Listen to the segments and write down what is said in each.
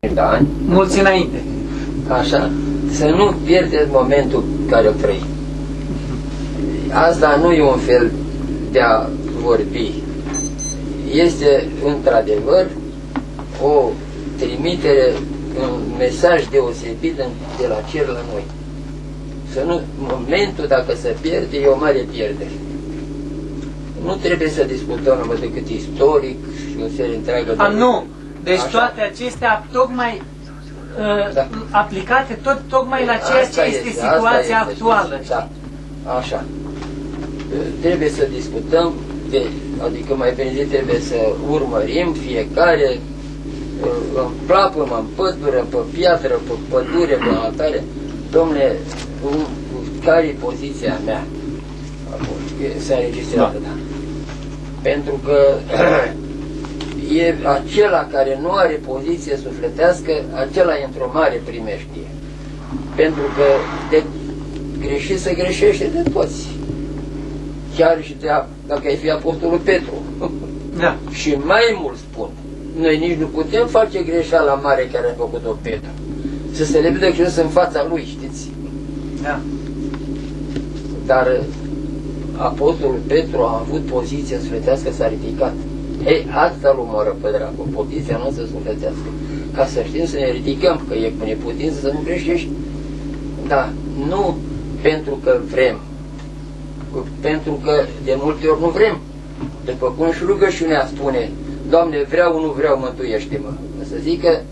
ani. Mulți înainte. Așa, să nu pierdeți momentul care o trăi. Asta nu e un fel de a vorbi. Este într-adevăr o trimitere, un mesaj deosebit de la cer la noi. Să nu, momentul dacă se pierde, e o mare pierdere. Nu trebuie să discutăm numai decât istoric și o serie întreagă de... Nu! Deci așa. toate acestea tocmai aplicate tocmai la ceea ce este situația actuală. Da, așa. Trebuie să discutăm, adică mai bine zis, trebuie să urmărim fiecare în plapumă, în pădură, pe piatră, pe pădure, pe altare. Dom'le, care e poziția mea? S-a înregistrat, da. Pentru că e acela care nu are poziție sufletească, acela e într-o mare primeștie. Pentru că de greșit se greșește de toți. Chiar și dacă ai fi Apostolul Petru. Da. Și mai mult spun, noi nici nu putem face greșeala mare care a făcut-o Petru. Să se le vedă Hristos în fața lui, știți? Da. Dar Apostolul Petru a avut poziția sufletească, s-a ridicat. Ei, asta îl umoră pe dracu, poziția noastră sufletească. Ca să știm să ne ridicăm, că e cu neputință să nu greșești. Da, nu pentru că vrem, pentru că de multe ori nu vrem. După cum și rugăciunea spune, Doamne, vreau, nu vreau, mântuiește-mă. Să zică,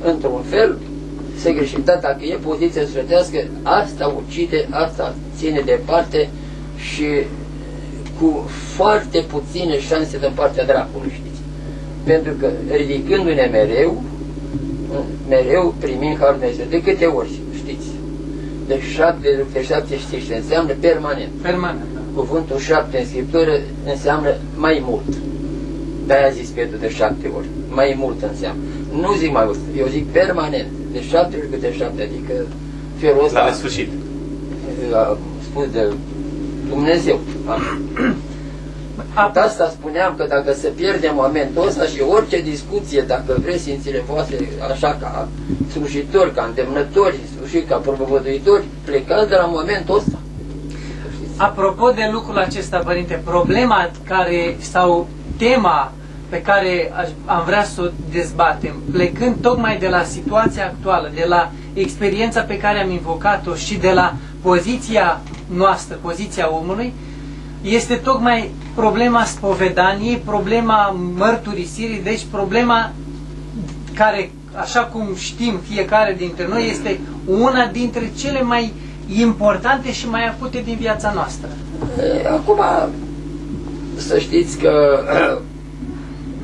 într-un fel, se greșim. Dar dacă e poziția sufletească, asta ucide, asta ține departe și cu foarte puține șanse din partea dracului, știți? Pentru că ridicându-ne mereu primim Harul Dumnezeu. De câte ori, știți? De 7 știți ce înseamnă? Permanent. Permanent. Cuvântul 7 în Scriptură înseamnă mai mult. De-aia zis Petru de 7 ori. Mai mult înseamnă. Nu zic mai mult, eu zic permanent. De 7 ori câte 7, adică felul ăsta. La nesfârșit. Spus de Dumnezeu. Asta spuneam că dacă se pierde momentul ăsta și orice discuție, dacă vreți Sfințile voastre, așa ca slujitori, ca îndemnători, ca propovăduitori, plecați de la momentul ăsta. Apropo de lucrul acesta, Părinte, problema care, sau tema pe care am vrea să o dezbatem, plecând tocmai de la situația actuală, de la experiența pe care am invocat-o și de la poziția noastră, poziția omului, este tocmai problema spovedaniei, problema mărturisirii, deci problema care, așa cum știm fiecare dintre noi, este una dintre cele mai importante și mai acute din viața noastră. Acum, să știți că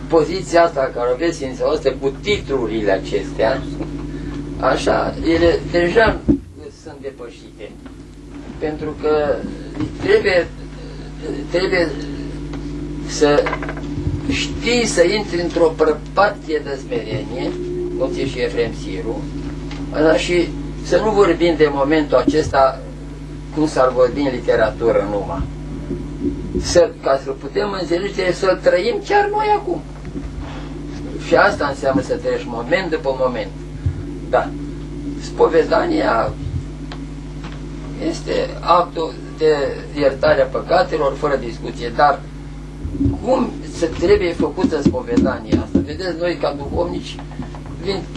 poziția asta care aveți Sfința voastră cu titlurile acestea, așa, ele deja sunt depășite. Pentru că trebuie să știi să intri într-o prăpastie de smerenie, cum zice și Efrem Siru, și să nu vorbim de momentul acesta cum s-ar vorbi în literatură numai. Ca să putem înțelege, trebuie să-l trăim chiar noi acum. Și asta înseamnă să trăiești moment după moment. Da. Spovedania este actul de iertare a păcatelor, fără discuție, dar cum se trebuie făcută spovedania asta? Vedeți, noi ca duhovnici,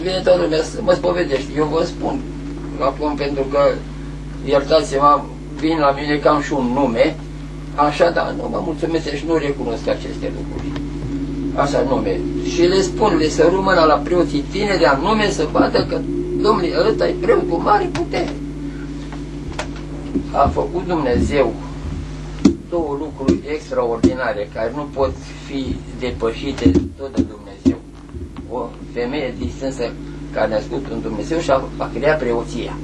vine toată lumea să mă spovedește. Eu vă spun, acum pentru că, iertați-mă, vin la mine că am și un nume, așa, dar nu mă mulțumesc și nu recunosc aceste lucruri. Așa nume. Și le spun, le săru mâna la preoții tineri anume să vadă că, domnule, ăsta e preot cu mare putere. A făcut Dumnezeu două lucruri extraordinare care nu pot fi depășite tot de Dumnezeu. O femeie distinsă care a născut un Dumnezeu și a creat preoția,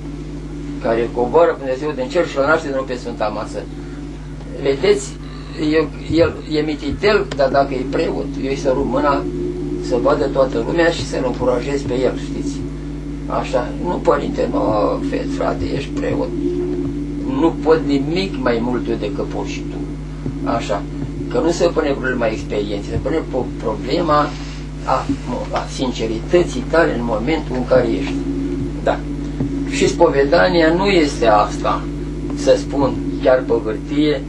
care coboară Dumnezeu din cer și îl naște din pe Sfânta Masă. Vedeți, el e mititel, dar dacă e preot, eu îi sărut mâna să vadă toată lumea și să-l încurajez pe el, știți? Așa, nu părinte, nu, frate, ești preot. Nu pot nimic mai mult eu decât poți și tu. Așa, că nu se pune problema experienței, se pune problema a sincerității tale în momentul în care ești. Da. Și spovedania nu este asta, să spun chiar pe hârtie,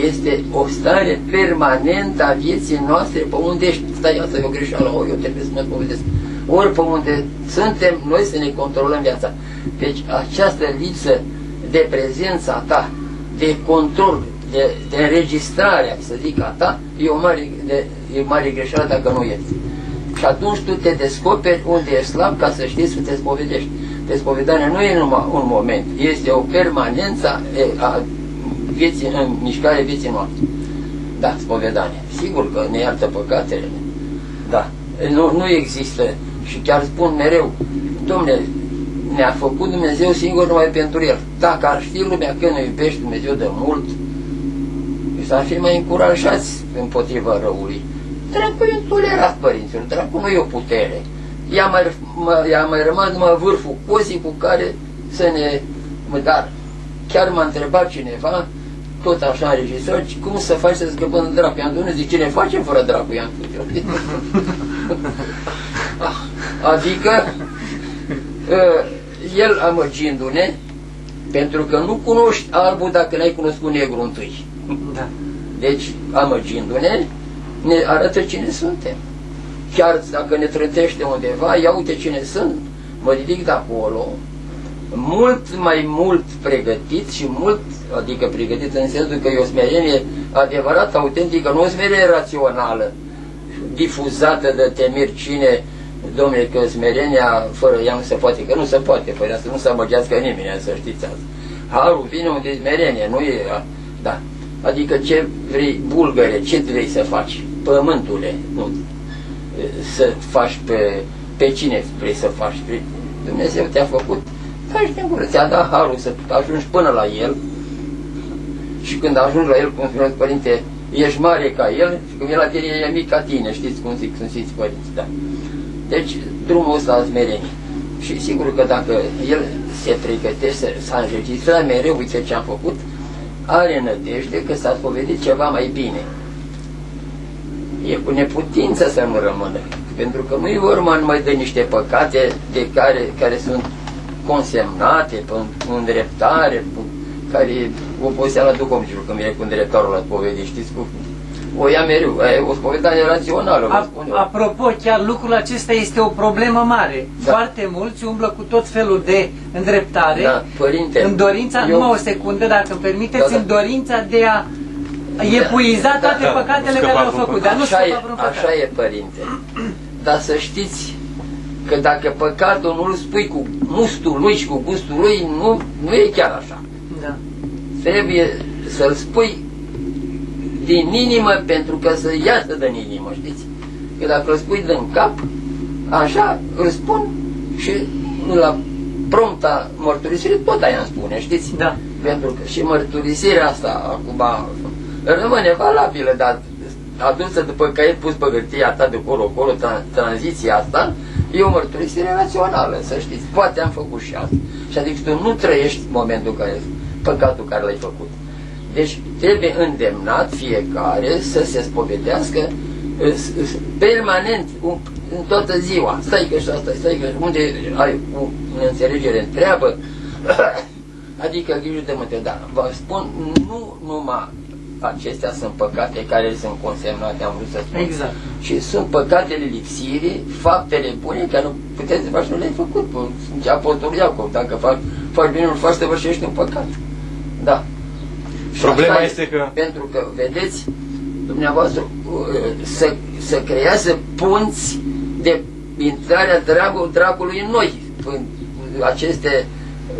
este o stare permanentă a vieții noastre, pe unde ești, stai, asta e o greșeală, eu trebuie să mă spovedesc. Ori pe unde suntem, noi să ne controlăm viața. Deci această lipsă de prezența ta, de control, de înregistrare, să zic, a ta, e o mare greșeală dacă nu ești. Și atunci tu te descoperi unde ești slab ca să știi să te spovedești. Spovedania nu e numai un moment, este o permanență a vieții, în mișcare vieții noastre. Da, spovedania. Sigur că ne iartă păcatele. Da. Nu există, și chiar spun mereu, Dom'le, ne-a făcut Dumnezeu singur numai pentru El. Dacă ar ști lumea că ne iubește Dumnezeu de mult, s-ar fi mai încurajați împotriva răului. Dracu e tolerat, părinților, dracu nu e o putere. I-a mai rămas numai vârful cozii cu care să ne... Dar chiar m-a întrebat cineva, tot așa înregistrat, cum să faci să scăpăm de dracu? I-am spus, zic, ce ne facem fără dracu? I-am spus. Adică, el amăgindu-ne, pentru că nu cunoști albul dacă n-ai cunoscut negru întâi. Da. Deci, amăgindu-ne, ne arată cine suntem. Chiar dacă ne trântește undeva, ia uite cine sunt, mă ridic de acolo, mult mai mult pregătit și mult, adică pregătit în sensul că e o smerenie adevărată, autentică, nu o smerenie rațională, difuzată de temeri cine, domnule, că smerenia fără ea nu se poate, că nu se poate, fără asta nu se amăgească nimeni, să știți asta. Harul vine unde e smerenie, nu e, da. Adică ce vrei, bulgăre, ce vrei să faci? Pământule, nu. Să faci pe cine vrei să faci? Dumnezeu te-a făcut, faci din gură, ți-a dat harul să ajungi până la El și când ajungi la El, cum spuneți, Părinte, ești mare ca El și când e la tine e mic ca tine, știți cum zic, sunt Sfinți Părinți, da. Deci, drumul ăsta a smereniei. Și sigur că dacă El se pregătește să înregistre mereu, uite ce am făcut, are nădejde că s-a spovedit ceva mai bine. E cu neputință să nu rămână, pentru că nu e vorba numai de niște păcate de care sunt consemnate pe îndreptare, care oboseala duhovnicilor, când vine cu îndreptarul la spovedit, știți cum? O ia mereu, e o spovedanie rațională, vă spun eu. Apropo, chiar lucrul acesta este o problemă mare. Da. Foarte mulți umblă cu tot felul de îndreptare, da, Părinte, în dorința, numai o secundă, dacă îmi permiteți, în dorința de a epuiza toate păcatele care le-au făcut. Dar nu așa e, Părinte. Dar să știți că dacă păcatul nu îl spui cu mustul lui și cu gustul lui, nu e chiar așa. Da. Trebuie să-l spui din inimă, pentru că să iasă din inimă, știți? Că dacă îl spui din cap, așa îl spun și la prompta mărturisire tot aia îmi spune, știți? Da. Pentru că și mărturisirea asta acum rămâne valabilă, dar adusă după caiet pus pe hârtia ta de colo-colo, tranziția asta, e o mărturisire rațională, să știți. Poate am făcut și asta. Și adică tu nu trăiești momentul păcatul care l-ai făcut. Deci trebuie îndemnat fiecare să se spovedească permanent, în toată ziua. Stai că și asta, stai că unde ai o înțelegere întreabă, adică grijă de mânte, dar vă spun, nu numai acestea sunt păcate care sunt consemnate, am vrut să spun. Exact. Și sunt păcatele lipsirii, faptele bune care nu puteți să faci, nu le-ai făcut. Ce Apostolul Iacov, dacă faci bine, nu faci, să vârșești un păcat. Da. Problema este că... Pentru că, vedeți, dumneavoastră, să creează punți de intrarea dracului în noi, în aceste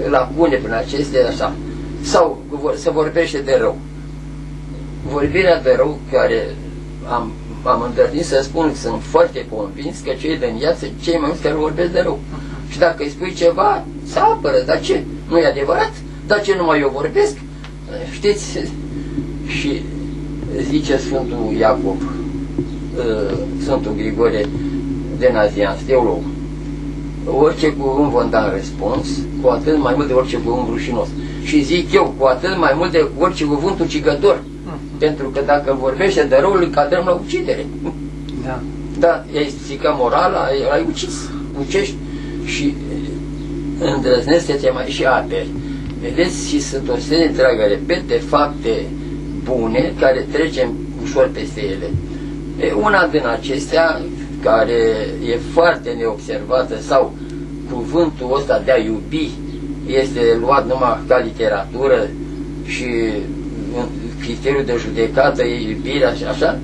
lacune, prin aceste așa. Sau să vorbește de rău. Vorbirea de rău, care am îndrăznit să spun, sunt foarte convins că cei din viață, cei mai mulți care vorbesc de rău. Și dacă îi spui ceva, să apără, dar ce? Nu e adevărat? Dar ce numai eu vorbesc? Știți? Și zice Sfântul Iacob, Sfântul Grigore de Nazian, teolog, orice cuvânt vă da în răspuns, cu atât mai mult de orice cuvânt rușinos. Și zic eu, cu atât mai mult de orice cuvânt ucigător. Pentru că dacă vorbește de rău, îl cadrăm la ucidere. Da. Da, i-ai stricat morala, l-ai ucis, ucești și îndrăznesc să te mai și aperi. Vedeți, și sunt o serie întreagă, repet, de fapte bune care trecem ușor peste ele. Una din acestea, care e foarte neobservată, sau cuvântul ăsta de a iubi este luat numai ca literatură și criteriul de judecată e iubirea și așa,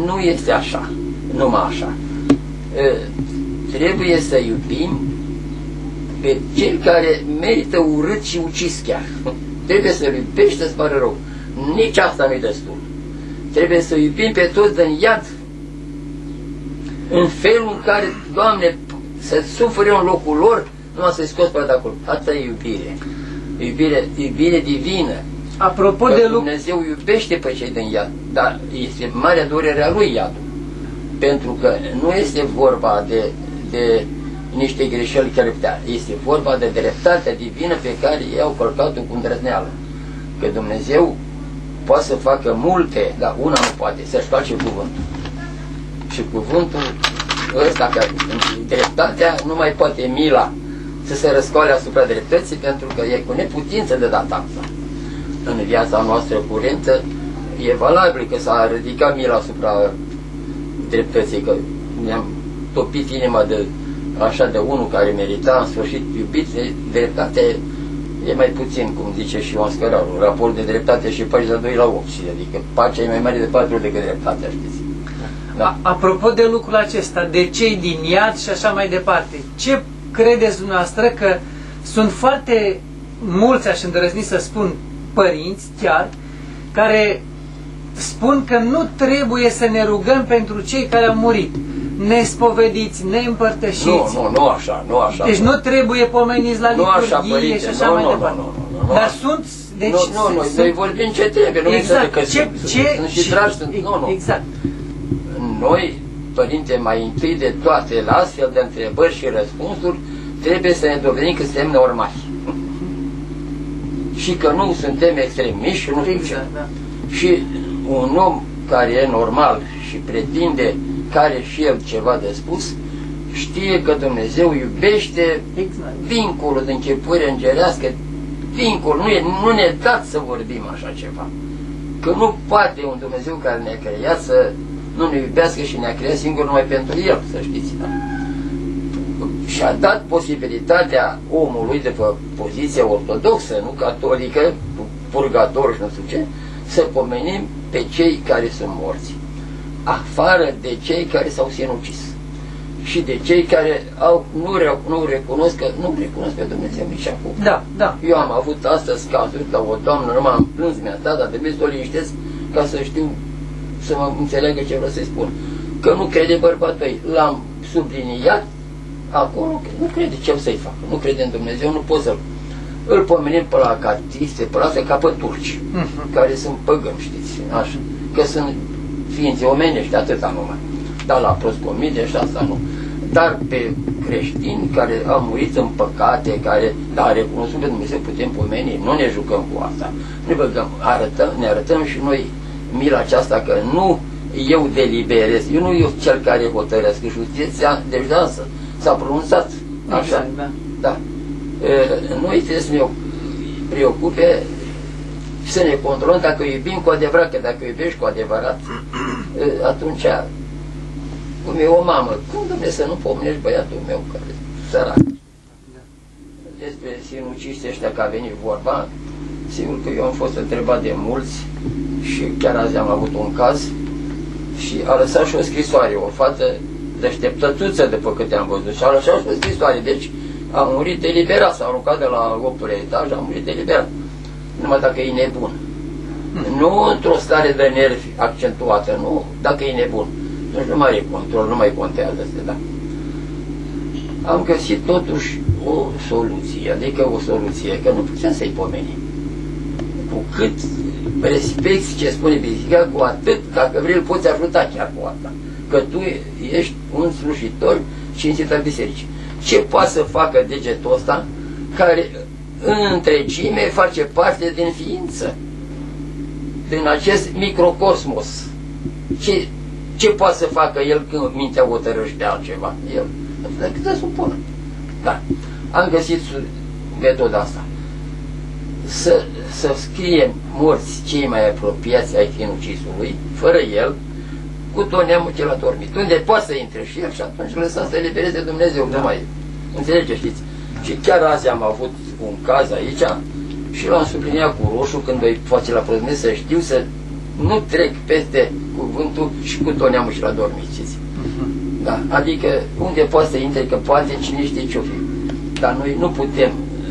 nu este așa, numai așa. Trebuie să iubim pe cei care merită urât și ucis chiar. Trebuie să-l iubești să-ți pară rău. Nici asta nu-i destul. Trebuie să iubim pe toți din iad în felul în care, Doamne, să sufere în locul lor, numai să-i scoți pe de acolo. Asta e iubire. Iubire divină. Apropo că de Dumnezeu iubește pe cei din iad, dar este marea durerea lui iadul. Pentru că nu este vorba de niște greșeli căreptea. Este vorba de dreptatea divină pe care ei au călcat-o cu îndrăzneală. Că Dumnezeu poate să facă multe, dar una nu poate, să-și face cuvântul. Și cuvântul ăsta, că dreptatea nu mai poate mila să se răscoale asupra dreptății, pentru că e cu neputință de data asta. În viața noastră curentă e valabil că s-a ridicat mila asupra dreptății, că ne-am topit inima de așa de unul care merita în sfârșit iubit, dreptatea e mai puțin, cum zice și Ioan Scăraru, raport de dreptate și pași de 2 la 8, adică pacea e mai mare de 4 ori decât dreptatea, știți. Da. Apropo de lucrul acesta, de cei din iad și așa mai departe, ce credeți dumneavoastră că sunt foarte mulți, aș îndrăzni să spun, părinți chiar, care spun că nu trebuie să ne rugăm pentru cei care au murit, nespovediți, neîmpărtășiți. Nu așa, nu așa. Deci nu trebuie pomeniți la liturghie și așa mai departe. Nu, dar sunt... Deci, noi vorbim ce trebuie, nu exact, că sunt și dragi, nu. Exact. Noi, părinte, mai întâi de toate, la astfel de întrebări și răspunsuri, trebuie să ne dovedim că suntem normali. Și că nu suntem extremiști și nu știu ce. Da. Și un om care e normal și pretinde că are și el ceva de spus, știe că Dumnezeu iubește dincolo de începere îngerească, dincolo, nu ne dați să vorbim așa ceva. Că nu poate un Dumnezeu care ne-a creat să nu ne iubească și ne-a creat singur numai pentru El, să știți. Da? Și-a dat posibilitatea omului de pe poziția ortodoxă, nu catolică, purgator și nu știu ce, să pomenim pe cei care sunt morți, afară de cei care s-au sinucis și de cei care nu recunosc pe Dumnezeu nici acum. Da. Eu am avut astăzi cazuri la o doamnă, nu m-am plâns, mi-a dat, dar trebuie să o liniștesc ca să știu, să mă înțeleagă ce vreau să-i spun. Că nu crede bărbatul ei. L-am subliniat, acolo nu crede ce să-i facă. Nu crede în Dumnezeu, nu pot să-l... Îl pomenim pe la catiste, pe la astea, ca pe turci, care sunt păgâni, știți, așa. Că sunt ființe omenești, atâta numai. Dar la proscomide și asta nu. Dar pe creștini care au murit în păcate, care, da, recunoscut pe Dumnezeu, putem pomeni, nu ne jucăm cu asta. Ne băgăm, ne arătăm și noi mila aceasta că nu eu deliberez, eu nu eu cel care hotărăsc, justiția deja s-a pronunțat, așa, da. Noi trebuie să ne preocupe să ne controlăm dacă iubim cu adevărat, că dacă iubești cu adevărat, atunci, cum e o mamă, cum Dumnezeu să nu pomenești băiatul meu care e sărac? Despre sinuciști ăștia că a venit vorba, sigur că eu am fost întrebat de mulți și chiar azi am avut un caz și a lăsat și o scrisoare, o fată deșteptătuță după câte am văzut și a lăsat și o scrisoare, deci a murit deliberat, s-a aruncat de la 8-ul etaj, a murit deliberat, numai dacă e nebun. Nu într-o stare de nervi accentuată, nu, dacă e nebun. Deci nu mai are control, nu mai contează asta, da. Am găsit totuși o soluție, adică o soluție, că nu putem să-i pomenim. Cu cât respecti ce spune biserica, cu atât, dacă vrei, îl poți ajuta chiar cu asta. Că tu ești un slujitor cinstit al bisericii. Ce poate să facă degetul ăsta, care în întregime face parte din ființă, din acest microcosmos? ce poate să facă el când mintea o tărăște altceva? El, decât să supună. Da. Am găsit metoda asta. Să scrie morți cei mai apropiați ai sinucisului, fără el, cu tot neamul ce l-a dormit. Unde poate să intre și el și atunci lăsa să elibereze Dumnezeu. Nu mai înțelege, știți? Și chiar azi am avut un caz aici și l-am subliniat cu roșu când îi face la proznet să știu să nu trec peste cuvântul și cu tot neamul și l-a dormit, știți? Da, adică unde poate să intre, că poate cine știe ce-o fi. Dar noi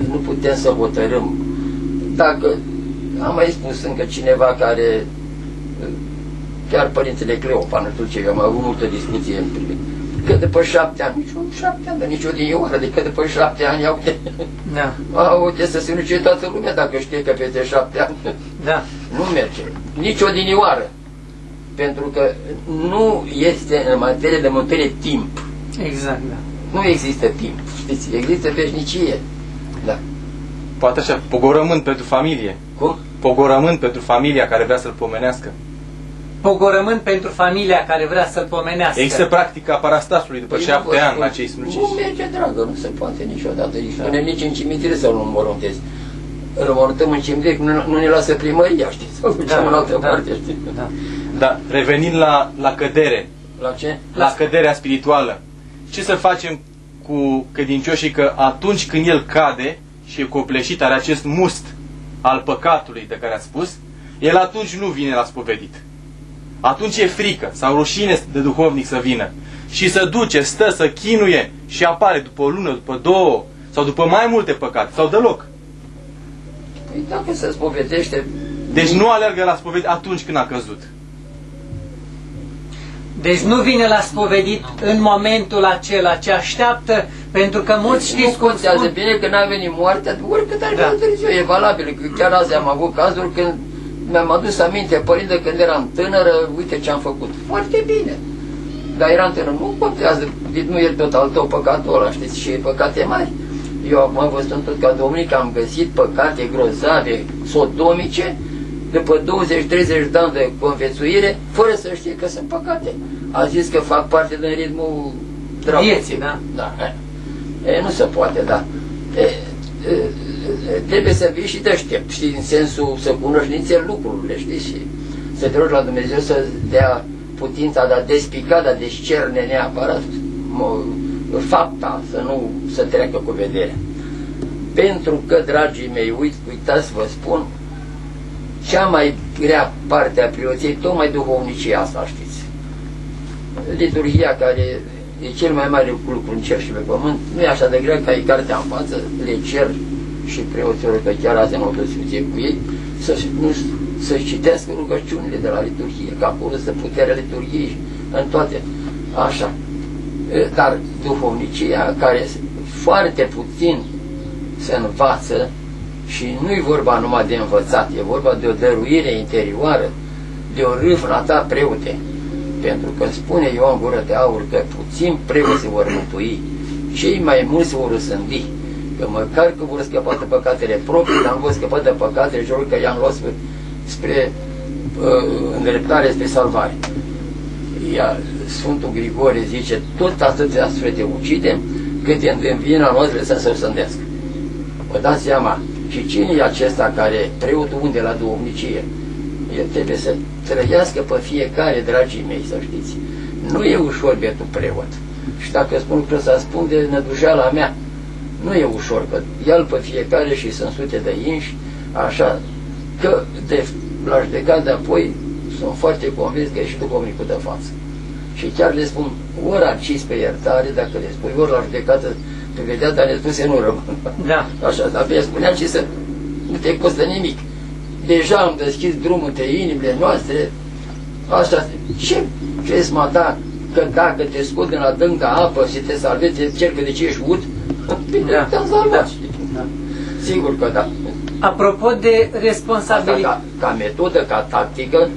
nu putem să hotărâm. Dacă, am mai spus încă cineva care, chiar Părintele Cleopa, nu știu ce, eu am avut multă discuție în privat, că după 7 ani, nici o dinioară, decât după 7 ani, uite să se nuce toată lumea dacă știe că peste 7 ani. Da. Nu merge. Nici o dinioară. Pentru că nu este în materie de mântuire timp. Exact, da. Nu există timp, știți, există veșnicie. Da. Poate așa, pogorământ pentru familie. Cum? Pogorământ pentru familia care vrea să-l pomenească. Pogorământ pentru familia care vrea să-l pomenească. Există practica parastasului după 7 ani la cei sinuciși. Nu merge, dragă, nu se poate niciodată. Spunem nici în cimitir să nu înmorântezi. Îl înmorântăm în cimitir, nu ne lasă primăria, știți? Sau ducem în altă parte, știți? Da, revenind la cădere. La ce? La căderea spirituală. Ce să facem cu credincioșii că atunci când el cade și e copleșit, are acest must al păcatului de care a spus, el atunci nu vine la spovedit. Atunci e frică sau rușine de duhovnic să vină. Și să duce, stă, să chinuie și apare după o lună, după 2 sau după mai multe păcate sau deloc. Păi dacă se spovedește... Deci nu alergă la spovedit atunci când a căzut. Deci nu vine la spovedit în momentul acela ce așteaptă, pentru că mulți știți cum spun... bine că n-a venit moartea, oricât ar fi târziu, e valabil. Chiar azi am avut cazuri când mi-am adus aminte, părinte, când eram tânără, uite ce am făcut. Foarte bine. Dar eram tânără, nu contează, nu e tot al tău păcatul ăla, știți, și păcate mari. Eu am văzut tot ca domnii că am găsit păcate grozave, sodomice, după 20-30 de ani de conviețuire, fără să știe că sunt păcate. A zis că fac parte din ritmul vieții, da? Da. Nu se poate, da. Trebuie să vii și deștept, știi, în sensul să cunoștințe lucrurile, știi, și să te rogi la Dumnezeu să dea putința de a despica, de a descerne neapărat fapta, să treacă cu vederea. Pentru că, dragii mei, uitați, vă spun, cea mai grea parte a preoției, tocmai duhovnicia asta, știți. Liturghia, care e cel mai mare lucru în cer și pe pământ, nu e așa de grea ca e cartea în față, le cer și preoților, că chiar azi am o discuție cu ei, să-și citească rugăciunile de la liturghie, că acolo stă puterea liturghiei în toate, așa. Dar duhovnicia, care foarte puțin se învață, și nu-i vorba numai de învățat, e vorba de o dăruire interioară, de o râvnă ta, preote. Pentru că spune Ioan Gură de Aur că puțin preoți se vor mântui, cei mai mulți se vor răsândi, că măcar că vor scăpa de păcatele proprii, dar nu vor scăpa de păcatele celor că i-am luat spre îndreptare, spre salvare. Iar Sfântul Grigore zice, tot atâția sfete ucidem, cât în vina noastră lăsăm să o sândească. Vă dați seama, și cine e acesta care, preotul unde la duhovnicie? El trebuie să trăiască pe fiecare, dragii mei, să știți. Nu e ușor bietul preot. Și dacă spun că să spun de nădujeala mea, nu e ușor, că ia-l pe fiecare și sunt sute de inși, așa, că la judecat de apoi sunt foarte convins că e și duhovnicul de față. Și chiar le spun, ori accis pe iertare, dacă le spui, ori la judecată, pe vedea, dar le spuse nu rămân. Da. Așa, dar le spuneam și să nu te costă nimic. Deja am deschis drumul între inimile noastre, așa, ce crezi, mă, da, că dacă te scot din adânc de apă și te salvezi, cer că de ce ești ud, bine, te-am salvat. Da. Sigur că da. Apropo de responsabilitate. Ca metodă, ca tactică,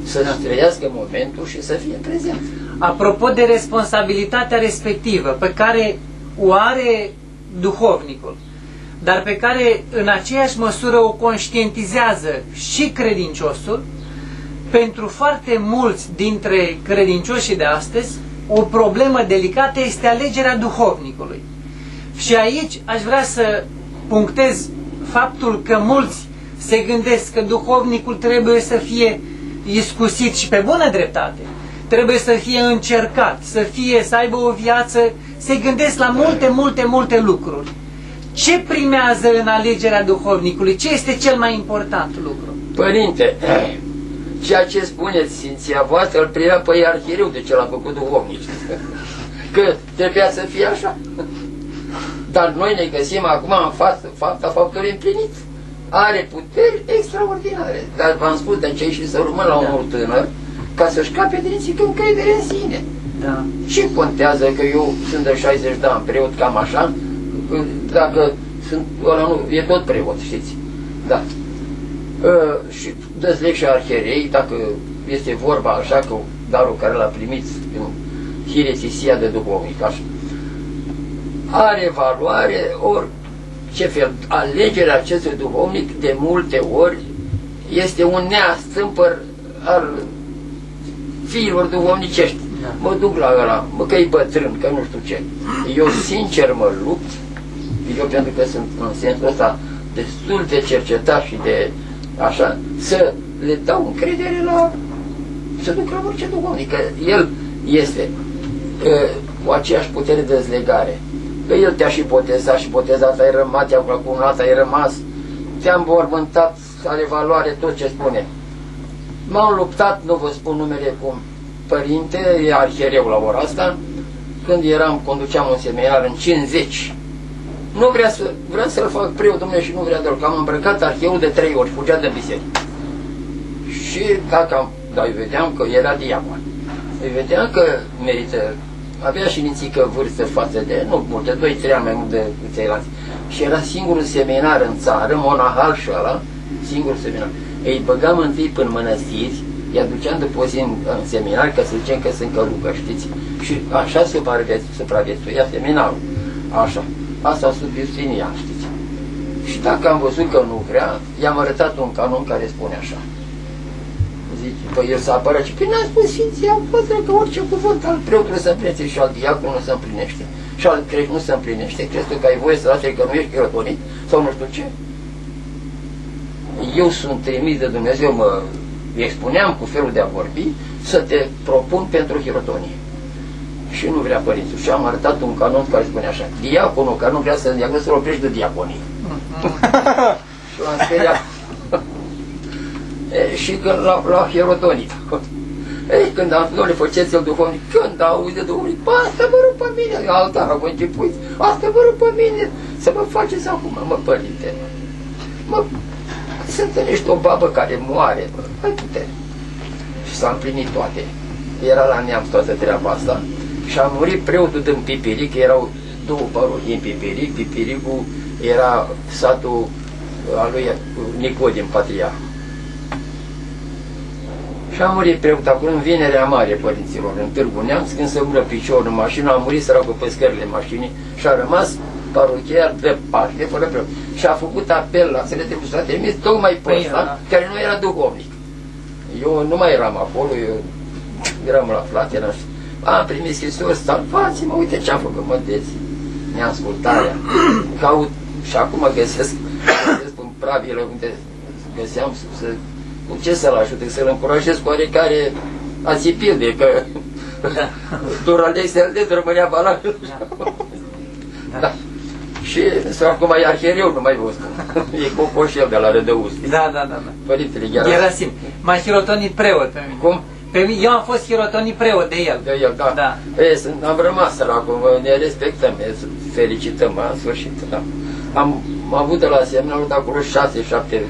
să-și trăiască momentul și să fie prezent. Apropo de responsabilitatea respectivă, pe care o are duhovnicul, dar pe care în aceeași măsură o conștientizează și credinciosul, pentru foarte mulți dintre credincioșii de astăzi, o problemă delicată este alegerea duhovnicului. Și aici aș vrea să punctez faptul că mulți se gândesc că duhovnicul trebuie să fie iscusit și pe bună dreptate. Trebuie să fie încercat, să aibă o viață, se gândesc la multe lucruri. Ce primează în alegerea duhovnicului? Ce este cel mai important lucru? Părinte, ceea ce spuneți, Sfinția voastră, îl primea pe arhiereu de ce l-a făcut duhovnic. Că trebuia să fie așa. Dar noi ne găsim acum în față, fapta faptului împlinit. Are puteri extraordinare. Dar v-am spus de ce și să rămân la unul tânăr ca să-și cape dinții cu încredere în sine. Da. Ce contează că eu sunt de 60 de ani preot, cam așa, dacă sunt, ăla nu, e tot preot, știți. Da. Și dezleg și arhierei, dacă este vorba așa, că darul care l-a primit în hiresisia de duhovnic, așa. Are valoare, ori ce fel, alegerea acestui duhovnic de multe ori este un neastâmpăr al fiilor duhovnicești. Da. Mă duc la ăla, că e bătrân, că nu știu ce. Eu sincer mă lupt, eu pentru că sunt în sensul ăsta destul de cercetat și de așa, să le dau încredere la, să duc la orice duhovnic, că el este cu aceeași putere de dezlegare. Că el te-a și botezat și botezat ai rămas, te-a cununat, ai rămas, te-a înmormântat, are valoare tot ce spune. M-am luptat, nu vă spun numele cum părinte, e arhiereu la ora asta, când conduceam un seminar în 50. Nu vrea să-l fac preot, domnule, și nu vrea de-l, că am îmbrăcat arhierul de 3 ori, fugea de biserică. Și dar îi vedeam că era diacon. Îi vedeam că merită, avea și nițică vârstă față de, nu multe, 2-3 ani mai mult de ceilalți. Și era singurul seminar în țară, monahal și ăla, singurul seminar. Îi băgam întâi până în mănăstiri, îi aduceam după o zi în seminar, că să zicem că sunt călugă, știți? Și așa supraviețuia seminarul. Așa. Asta subiustinia, știți? Și dacă am văzut că nu vrea, i-am arătat un canon care spune așa. Zice, păi el s-a apărat și păi n-a spus Sfinția voastră că orice cuvânt al preotului se împlinește și al diaconului nu se împlinește. Și al creștin nu se împlinește. Crezi tu că ai voie să lase că nu ești chirotonit? Sau nu știu ce? Eu sunt trimis de Dumnezeu, mă expuneam cu felul de a vorbi, să te propun pentru hirotonie. Și nu vrea părințul. Și am arătat un canon care spune așa: diaconul care nu vrea să îndeagă să-l oprești de diaconie. Și l-am speriat. Și când la hirotonit. Când am spus, doamne, făceți-l duhovnic, când auzi de duhovnic, asta vă rog pe mine, altar, am început, asta vă rog pe mine, să mă faceți acum, mă, părinte, mă, să întâlnești o babă care moare, mă, ai putere. Și s-a împlinit toate. Era la neamț toată treaba asta. Și a murit preotul din Pipiric, erau două păruri în Pipiric. Pipiricul era satul al lui Nicodim, patriarh. Și a murit preotul acolo în Vinerea Mare, părinților, în Târgu Neamț, când se umblă piciorul în mașină, a murit săracul pe scările mașinii și a rămas parochiar de parte, fără preot. Și a făcut apel la Sfintele să trimis tocmai pe ăsta, care nu era duhovnic. Eu nu mai eram acolo, eu eram la Flatera. Am primit scrisori, salvați-mă, uite ce-am făcut, mă dezi, neascultarea. Caut și acum găsesc în Pravilă, unde găseam cu ce să-l ajute, să-l încurajez cu oarecare ațipilde, că Duralex el rămânea valabil. Da. Și acum e arhiereu, nu mai vă spun. E cocoșel de la Rădăusti. Da. Părintele Gerasim. M-a hirotonit preot pe mine. Cum? Eu am fost hirotonit preot de el. De el, da. Am rămas săracul, ne respectăm, ne felicităm, în sfârșit. Da. Am avut de la seminarul de acolo 6-7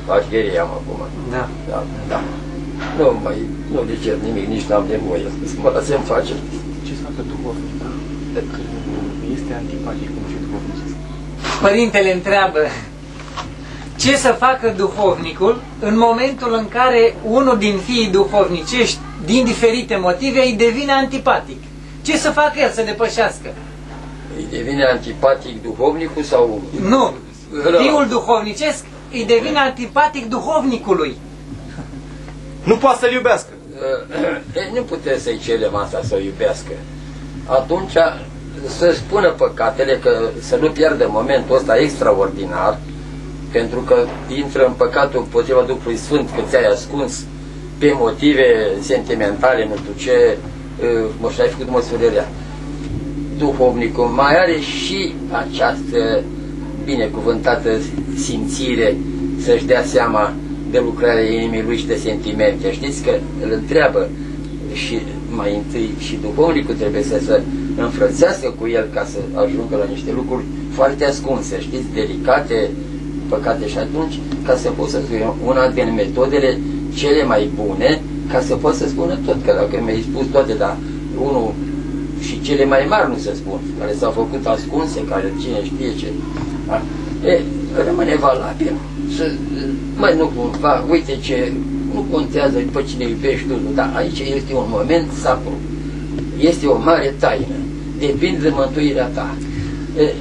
arhierii am acum. Da. Nu le cer nimic, nici n-am nevoie, să mă lăsem face. Ce să facă duhovnic? Dacă este antipatic cum și duhovnicesc? Părintele întreabă ce să facă duhovnicul în momentul în care unul din fiii duhovnicești, din diferite motive, îi devine antipatic. Ce să facă el să depășească? Îi devine antipatic duhovnicul sau... Nu, fiul duhovnicesc îi devine antipatic duhovnicului. Nu poate să-l iubească. nu putem să-i cerem asta, să o iubească. Atunci să spună păcatele, că să nu pierdă momentul ăsta extraordinar, pentru că intră în păcatul împotriva Duhului Sfânt, că ți-ai ascuns pe motive sentimentale, nu știu ce, ai făcut măsurărea. Duhovnicul mai are și această binecuvântată simțire să-și dea seama de lucrarea inimii lui și de sentimente. Știți că îl întreabă și mai întâi și duhovnicul trebuie să se înfrățească cu el ca să ajungă la niște lucruri foarte ascunse, știți, delicate, păcate, și atunci ca să pot să spun una din metodele cele mai bune ca să pot să spună tot, că dacă mi-ai spus toate, dar unul și cele mai mari nu se spun, care s-au făcut ascunse, care cine știe ce. Rămâne valabil să, nu cumva, uite ce, nu contează după cine iubești tu, dar aici este un moment sacru, este o mare taină, depinde de mântuirea ta.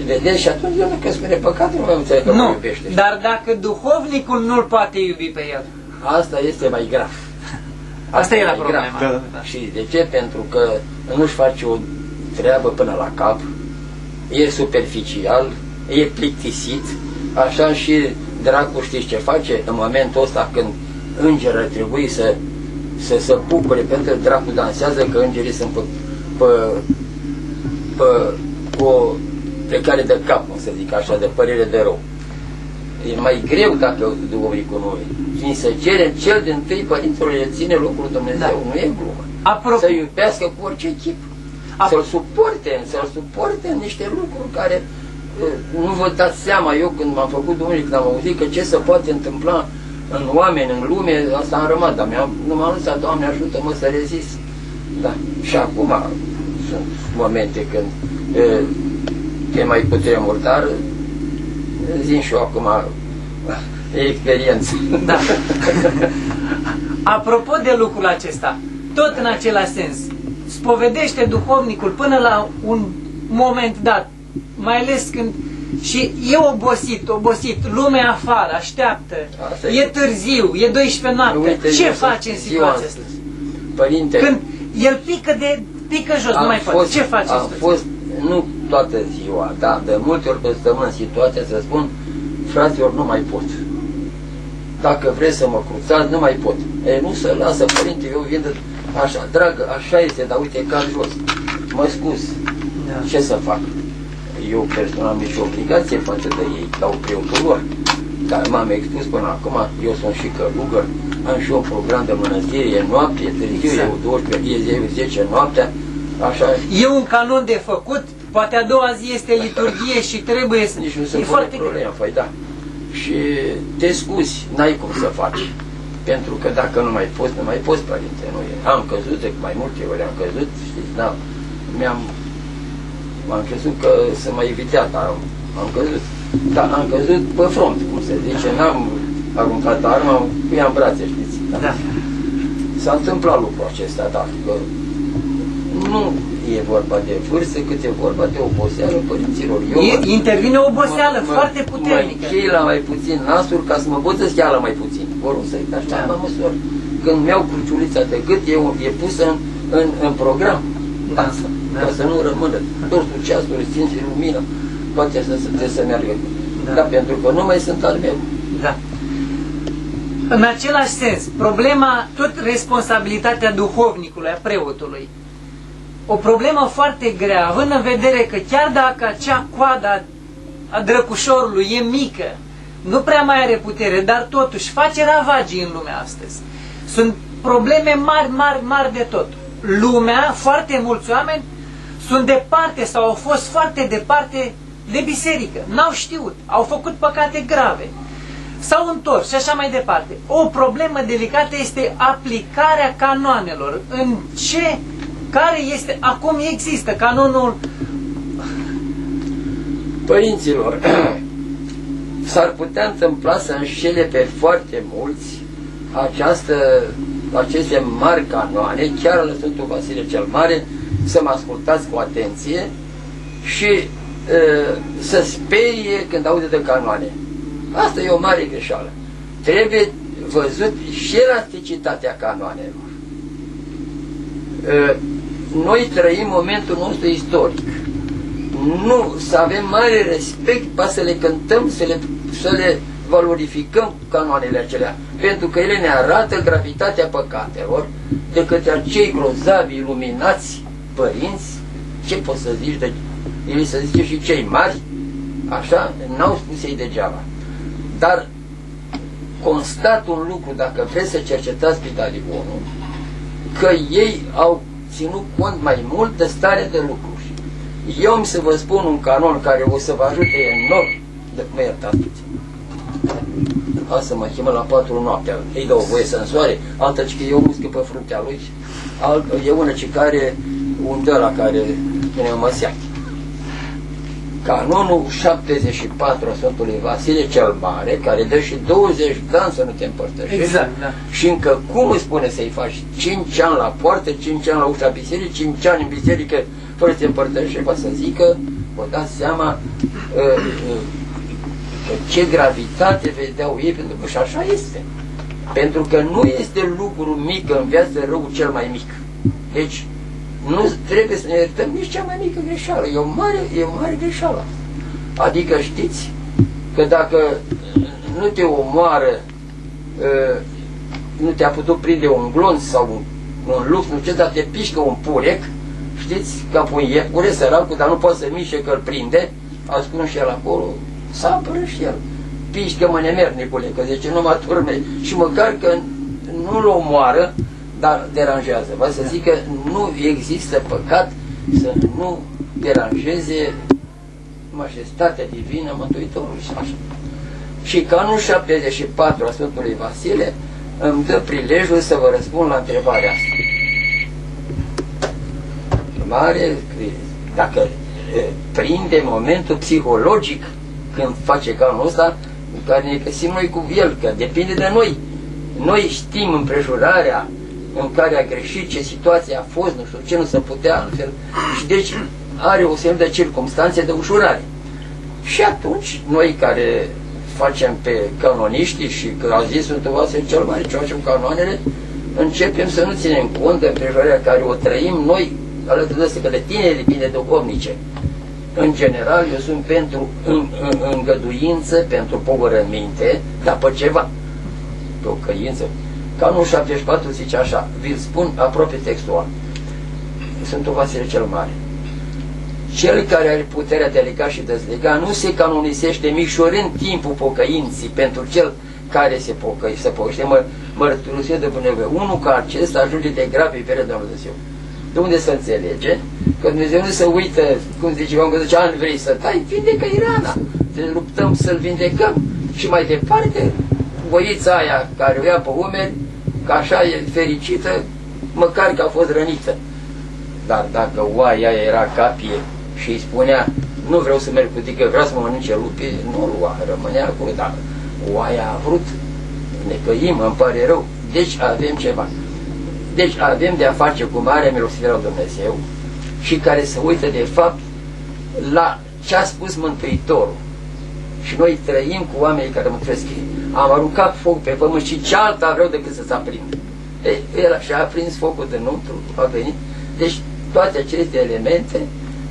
Vedeți? Și atunci, eu că spune păcatul, nu mai înțeleg că mă iubește. Dar dacă duhovnicul nu-l poate iubi pe el, asta este mai grav. Asta era problema. Da. Și de ce? Pentru că nu-și face o treabă până la cap, e superficial, e plictisit, așa și dracul știți ce face în momentul ăsta când îngerul ar trebui să se bucure, pentru că dracul dansează, că îngerii sunt cu o plecare de cap, să zic așa, de părere de rău. E mai greu dacă duhovnicul nu e. Ni se cere cel dintâi părintelui le ține locul Dumnezeu, nu e glumă. Să iubească cu orice chip. Să-l suporte în niște lucruri care nu vă dați seama. Eu când m-am făcut duhovnic, când am auzit că ce se poate întâmpla în oameni, în lume, asta am rămas, dar nu m-am lăsat, Doamne ajută-mă să rezist. Da. Și acum sunt momente când e mai putremur, dar zic și eu acum experiență. Da. Apropo de lucrul acesta, tot în același sens, spovedește duhovnicul până la un moment dat, mai ales când și e obosit, lumea afară, așteaptă, e târziu, e 12 noapte. Ce face în situația asta? Părinte, când el pică jos, nu mai poate. Ce face? Am fost, nu toată ziua, dar de multe ori pe săptămână în situația să spun, fraților, nu mai pot. Dacă vreți să mă cruțați, nu mai pot. Nu se lasă, părinte, eu vin de așa, dragă, așa este, dar uite, ca jos. Mă scuz. Da. Ce să fac? Eu personal am nici obligație față de ei, dau preotul lor. Dar m-am expus până acum, eu sunt și călugăr, am și un program de mănăstire, e noapte, e târziu, e 10 noaptea, așa. E un canon de făcut, poate a doua zi este liturghie și trebuie să... Nici nu se pune problema, păi da. Și te scuzi, n-ai cum să faci. Pentru că dacă nu mai poți, părinte, nu e. Am căzut de mai multe ori, am căzut, știți, da, m-am crezut că să mă evitea, dar am căzut. Dar am căzut pe front, cum se zice, n-am aruncat arma, cu ea în brațe, știți. Da? Da. S-a întâmplat lucrul acesta, da, că nu e vorba de vârstă, cât e vorba de oboseală părinților. Intervine o oboseală foarte puternică. Mă închei la mai puțin nasuri ca să mă pot să stea la mai puțin. Vor să așa mă măsor. Când mi-au cruciulița de gât, e pusă în program. Da. Ca să nu rămână. Torsul ceasului, sfinții lumină, toate astea să meargă. Da. Dar pentru că nu mai sunt al meu. Da. În același sens, problema, tot responsabilitatea duhovnicului, a preotului, o problemă foarte grea, având în vedere că chiar dacă acea coadă a drăcușorului e mică, nu prea mai are putere, dar totuși face ravagii în lumea astăzi. Sunt probleme mari de tot. Lumea, foarte mulți oameni, sunt departe sau au fost foarte departe de biserică. N-au știut, au făcut păcate grave. S-au întors și așa mai departe. O problemă delicată este aplicarea canoanelor. Care este, acum există canonul? Părinților, s-ar putea întâmpla să înșele pe foarte mulți aceste mari canoane, chiar la Sfântul Vasile cel Mare, să mă ascultați cu atenție și să sperie când aude de canoane. Asta e o mare greșeală. Trebuie văzut și elasticitatea canoanelor. noi trăim momentul nostru istoric. Nu, să avem mare respect, pa să le cântăm, să le valorificăm canoanele acelea, pentru că ele ne arată gravitatea păcatelor de către acei grozavi, iluminați părinți. Ce poți să zici de ele, să zice și cei mari, așa, n-au spus ei degeaba. Dar constat un lucru, dacă vreți să cercetați pe Dalivonul, că ei au ținut cont mai mult de stare de lucruri. Eu am să vă spun un canon care o să vă ajute enorm, de mă iertați puțin. Asta mă chemă la 4 noaptea, îi dau voie să însoare, altă că eu muscă pe fruntea lui, e una ce care un de la care vine o măseacă. Canonul 74 a Sfântului Vasile cel Mare, care dă și 20 de ani să nu te împărtășești. Exact, da. Și încă cum îți spune să-i faci 5 ani la poartă, 5 ani la ușa bisericii, 5 ani în biserică fără să te împărtășești, va să zică, vă dați seama ce gravitate vedeau ei, pentru că și așa este. Pentru că nu este lucru mic în viață rău cel mai mic. Deci nu trebuie să ne iertăm nici cea mai mică greșeală. E o mare greșeală. Adică știți că dacă nu te omoară, nu te-a putut prinde un glonț sau un lux, nu știu, dar te pișcă un purec, știți, ca un iepure săracul, dar nu poate să miște că îl prinde, ascund și el acolo, să apără și el. Pișcă-mă nemernicule, că zice, nu mă turme. Și măcar că nu-l omoară, dar deranjează. Vă să zic că nu există păcat să nu deranjeze majestatea divină Mântuitorului și așa. Și canonul 74 a Sfântului Vasile îmi dă prilejul să vă răspund la întrebarea asta. Mare, dacă prinde momentul psihologic când face canonul ăsta, în care ne găsim noi cu el, că depinde de noi. Noi știm împrejurarea în care a greșit, ce situație a fost, nu știu ce, nu se putea altfel. Și deci are o semn de circumstanțe de ușurare. Și atunci, noi care facem pe canoniștii și că a zis Sfântul Vasile cel Mare, ce facem canoanele, începem să nu ținem cont de împrejurarea care o trăim noi, alături de asta, că de tine depinde duhovnice. În general, eu sunt pentru îngăduință, pentru pogorăminte, dar pe ceva, pe o căință. Canonul 74 zice așa, vi-l spun aproape textual. Sfântul Vasile cel Mare. Cel care are puterea de a lega și dezlega nu se canonisește micșorând timpul pocăinții pentru cel care se pocăiește. Mărturisesc de bunăvoie. Unul ca acesta ajunge de grav pe iubirea de Dumnezeu. De unde să înțelege? Că Dumnezeu nu se uită, cum zice Ioan, că zice, an vrei să tai, vindecă-i rana. Să luptăm să-l vindecăm. Și mai departe, boița aia care o ia pe umeri, că așa e fericită, măcar că a fost rănită. Dar dacă oaia aia era capie și îi spunea, nu vreau să merg cu tine, că vreau să mă mănânce lupi, nu lua, rămânea acolo, dar oaia a vrut, ne căim, îmi pare rău. Deci avem ceva. Deci avem de a face cu marea milostivire a Dumnezeu și care se uită de fapt la ce a spus Mântuitorul. Și noi trăim cu oamenii care mântuiesc ei. Am aruncat foc pe pământ și ce alta vreau decât să se aprindă. El și-a aprins focul dinăuntru, a venit. Deci toate aceste elemente,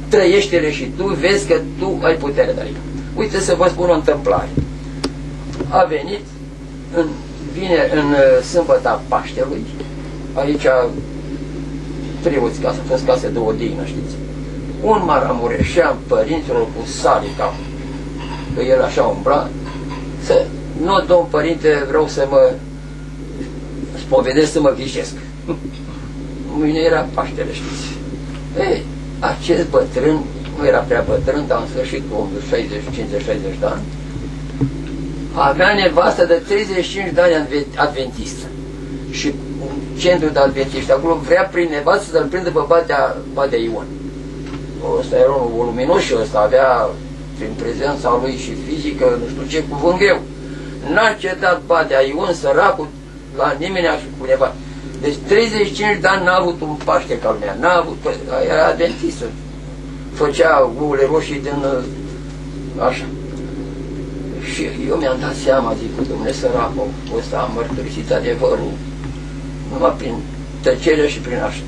trăiește-le și tu, vezi că tu ai putere de aici. Uite să vă spun o întâmplare. A venit, vine în sâmbăta Paștelui, aici preoți, ca a fost casă de odihnă, știți. Un maramureșean părinților cu sarica, că el așa umbla, să, nu, domn părinte, vreau să mă spovedesc, să mă ghișesc. Mâine era Paștele, știți. Ei, acest bătrân, nu era prea bătrân, dar în sfârșit cu 50-60 de ani, avea nevastă de 35 de ani adventistă. Și centru de adventiști acolo vrea prin nevastă să-l prindă pe Badea Ion. Ăsta era un luminos și ăsta avea, prin prezența lui și fizică, nu știu ce, cuvânt greu. N-a cedat Badea Ion, săracul, la nimeni și cu nevastă. Deci 35 de ani n-a avut un Paște ca lumea, n-a avut, era adventistă. Făcea ouăle roșii din așa. Și eu mi-am dat seama, zic, cu Dumnezeu săracul, ăsta a mărturisit adevărul, numai prin tăcere și prin așa.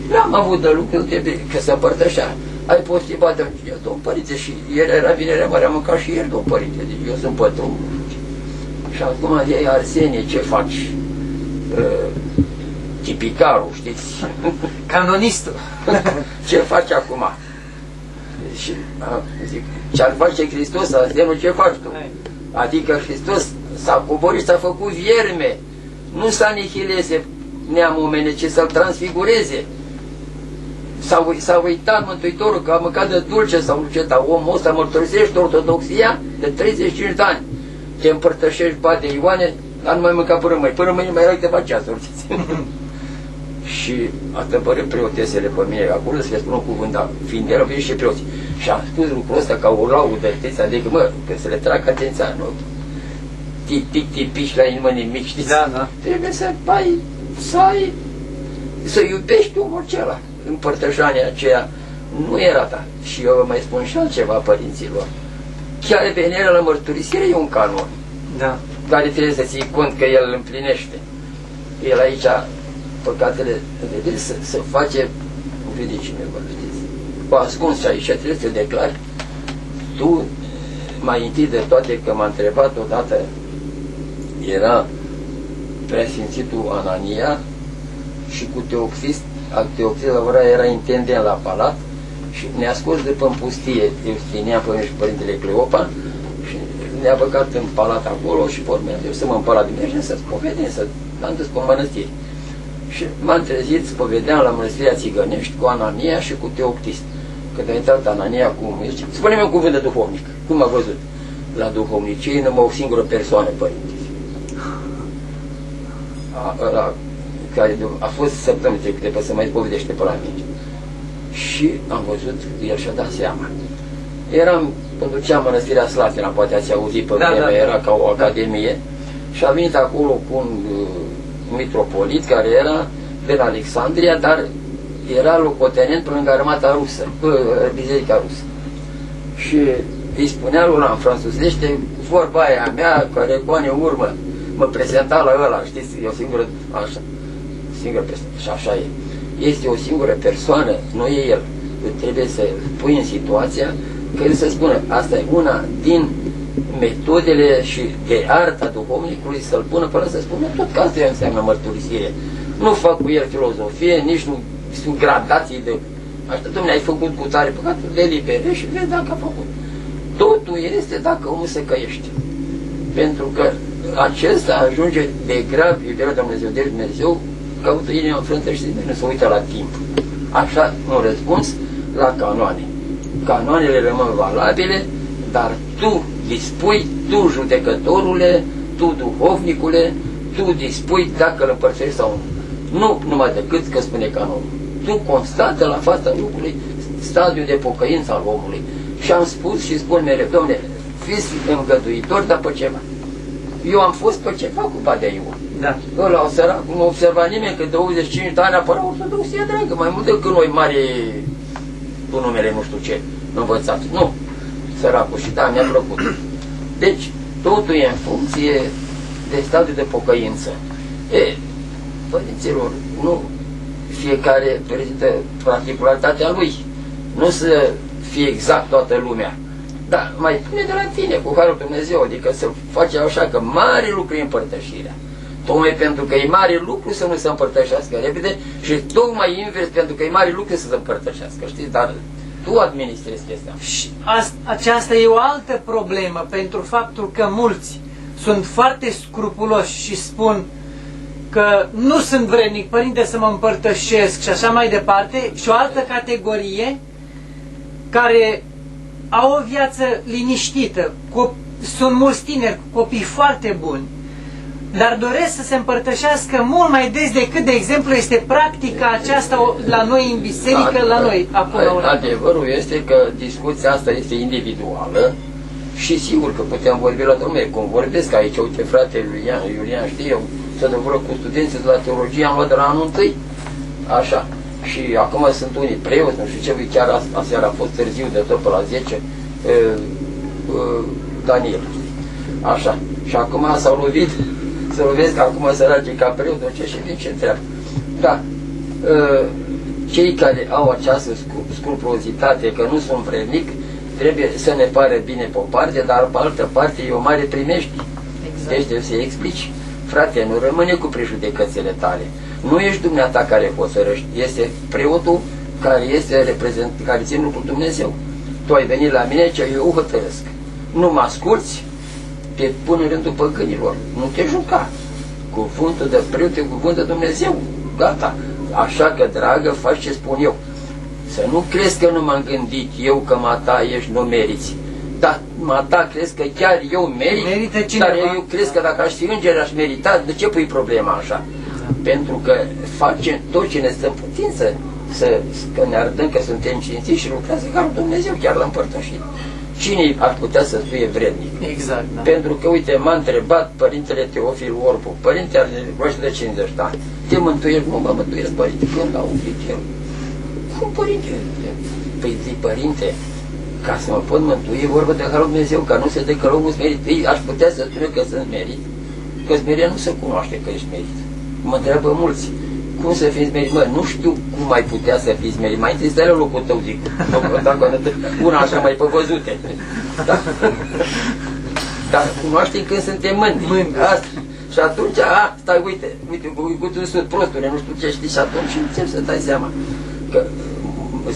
N-am avut de lucru, că se împărtășea. Ai postibat, eu, domn părinte, și el era vinerea mare, am mâncat și el, domn părinte, deci eu sunt pătrun. Și acum, ei, Arsenie, ce faci? Tipicarul, știți? Canonistul. Ce faci acum? Și zic, ce-ar face Hristos, Arseniu, ce faci tu? Adică Hristos s-a coborât, s-a făcut vierme, nu să anihileze neamul omene, ci să-l transfigureze. S-a uitat Mântuitorul că a mâncat de dulce sau nu ce, dar omul ăsta mărturisește ortodoxia de 35 de ani. Te împărtășești, bate Ioane, dar nu mai mânca până mâine. Până mâine mai era câteva ceasuri. Și a tăbărât preotesele pe mine acolo să le spun un cuvânt, dar fiind erau și preoți. Și am spus lucrul ăsta ca o laudă, adică, mă, că să le trag atenția, nu? Tipici la inimă nimic, știți? Da, da. Trebuie să iubești omul acela. Împărtășania aceea nu era ta. Și eu mai spun și altceva părinților. Chiar venirea la mărturisire e un canon. Da. Care trebuie să ții cont că el îl împlinește. El aici, păcatele, vedeți, să face, vede cineva, vedeți, o ascuns și aici trebuie să declari. Tu, mai întâi de toate, că m-a întrebat odată, era preasfințitul Anania și cu Teoxist, Teoxist la ora era intendent la palat și ne-a scos de pe pustie Eustinian până și părintele Cleopa și ne-a băgat în palat acolo și pormeam eu să mă împărat din mine să spovedem, m-am dus pe mănăstiri. Și m-am trezit, spovedeam la mănăstirea Țigănești cu Anania și cu Teoctist. Când a intrat Anania cu... Spune-mi un cuvânt de duhovnic. Cum a văzut? La duhovnicie numai o singură persoană, părinte. Care a fost săptămâni trecute, pe să mai spovedește pe la mine. Și am văzut că el și-a dat seama. Conduceam mănăstirea Slatina, poate ați auzit pe vremea, era ca o academie, și a venit acolo cu un mitropolit care era din Alexandria, dar era locotenent pe lângă armata rusă, biserica rusă. Și îi spunea lui în franțuzește, vorba aia mea, care cu ani în urmă mă prezenta la ăla, știți, e o singură, așa, singură persoană, și așa e. Este o singură persoană, nu e el. Trebuie să pui în situația că el să spună, asta e una din metodele și de arta duhovnicului, să-l pună până să spună tot că asta înseamnă mărturisire. Nu fac cu el filozofie, nici nu sunt gradații de... Așa, dom'le, ai făcut cu tare păcatul, le liberezi și vezi dacă a făcut. Totul este dacă omul se căiește. Pentru că acesta ajunge de grav iubirea de Dumnezeu, de Dumnezeu, caută inima înfrântă și nu se uită la timp. Așa, un răspuns la canoane. Canoanele rămân valabile, dar tu dispui, tu judecătorule, tu duhovnicule, tu dispui dacă îl împărțești sau nu. Nu numai decât că spune canonul. Tu constată la fața lucrului stadiul de pocăință al omului. Și am spus și spun mereu, dom'le, fiți îngăduitori, dar pe ceva. Eu am fost pe ceva cu Badea Ioan. Da. Ăla o sărac, nu observa nimeni că 25 de ani apărea ortodoxia dragă, mai mult decât noi mari, cu numele nu știu ce, învățați. Nu, săracul, și da, mi-a plăcut. Deci, totul e în funcție de stadiul de pocăință. Părinților, nu fiecare prezintă particularitatea lui, nu să fie exact toată lumea. Dar mai pune de la tine, cu Harul Dumnezeu, adică să face așa că mare lucru e împărtășirea. Tocmai pentru că e mare lucru să nu se împărtășească repede și tocmai invers pentru că e mare lucru să se împărtășească, știți? Dar tu administrezi chestia. Și aceasta e o altă problemă pentru faptul că mulți sunt foarte scrupuloși și spun că nu sunt vrednic, părinte, să mă împărtășesc și așa mai departe, și o altă categorie care au o viață liniștită, sunt mulți tineri, copii foarte buni, dar doresc să se împărtășească mult mai des decât, de exemplu, este practica aceasta la noi în biserică, la noi acolo. Adevărul este că discuția asta este individuală și sigur că putem vorbi la domnule, cum vorbesc aici, uite, frate Iulian știe, eu să dăvără cu studenții de la teologie, am luat de la anul întâi, așa. Și acum sunt unii preoți, nu știu ce, chiar aseară a fost târziu de tot pe la 10, Daniel, așa. Și acum s-au lovit, să lovesc acum săracii ca preot, ce și vin ce întreabă. Da, cei care au această scrupulozitate că nu sunt vrednic, trebuie să ne pară bine pe o parte, dar pe altă parte e o mare primești. Exact. Deci trebuie să-i explici. Frate, nu rămâne cu prejudecățile tale. Nu ești dumneata care hotărăști, este preotul care este care ține lucrul Dumnezeu. Tu ai venit la mine ce eu hotărăsc. Nu mă asculți, te pun în rândul păgânilor. Nu te juca. Cuvântul de preot e cuvânt de Dumnezeu. Gata. Așa că, dragă, faci ce spun eu. Să nu crezi că nu m-am gândit eu că mata ești, nu meriți. Dar mata crezi că chiar eu merit? Merită cineva. Dar eu crezi că dacă aș fi înger aș merita? De ce pui problema așa? Da. Pentru că facem tot ce ne stă în putință că ne arătăm că suntem cinstiți și lucrează ca Dumnezeu chiar la împărtășit. Cine ar putea să fie vrednic? Exact, da. Pentru că, uite, m-a întrebat Părintele Teofil Orbu, părinte al voastră de 50 de ani, te mântuiești? Nu mă mântuiesc, părinte, când l-a umblit el? Cum, părinte? Păi zi, părinte, ca să mă pot mântui, vorbă de Harul Dumnezeu, ca nu se dă că omul smerit. Ei, aș putea să spun că sunt merit, că smeria nu se cunoaște că ești merit. Mă întreabă mulți, cum să fii smerit? Mă, nu știu cum ai putea să fii smerit. Mai întâi stai la locul tău, zic. Una așa mai pe văzute. Da? Dar cunoaștem când suntem mândri. Asta. Și atunci, stai, uite, tu sunt prostule, nu știu ce știi, și atunci încep să dai seama că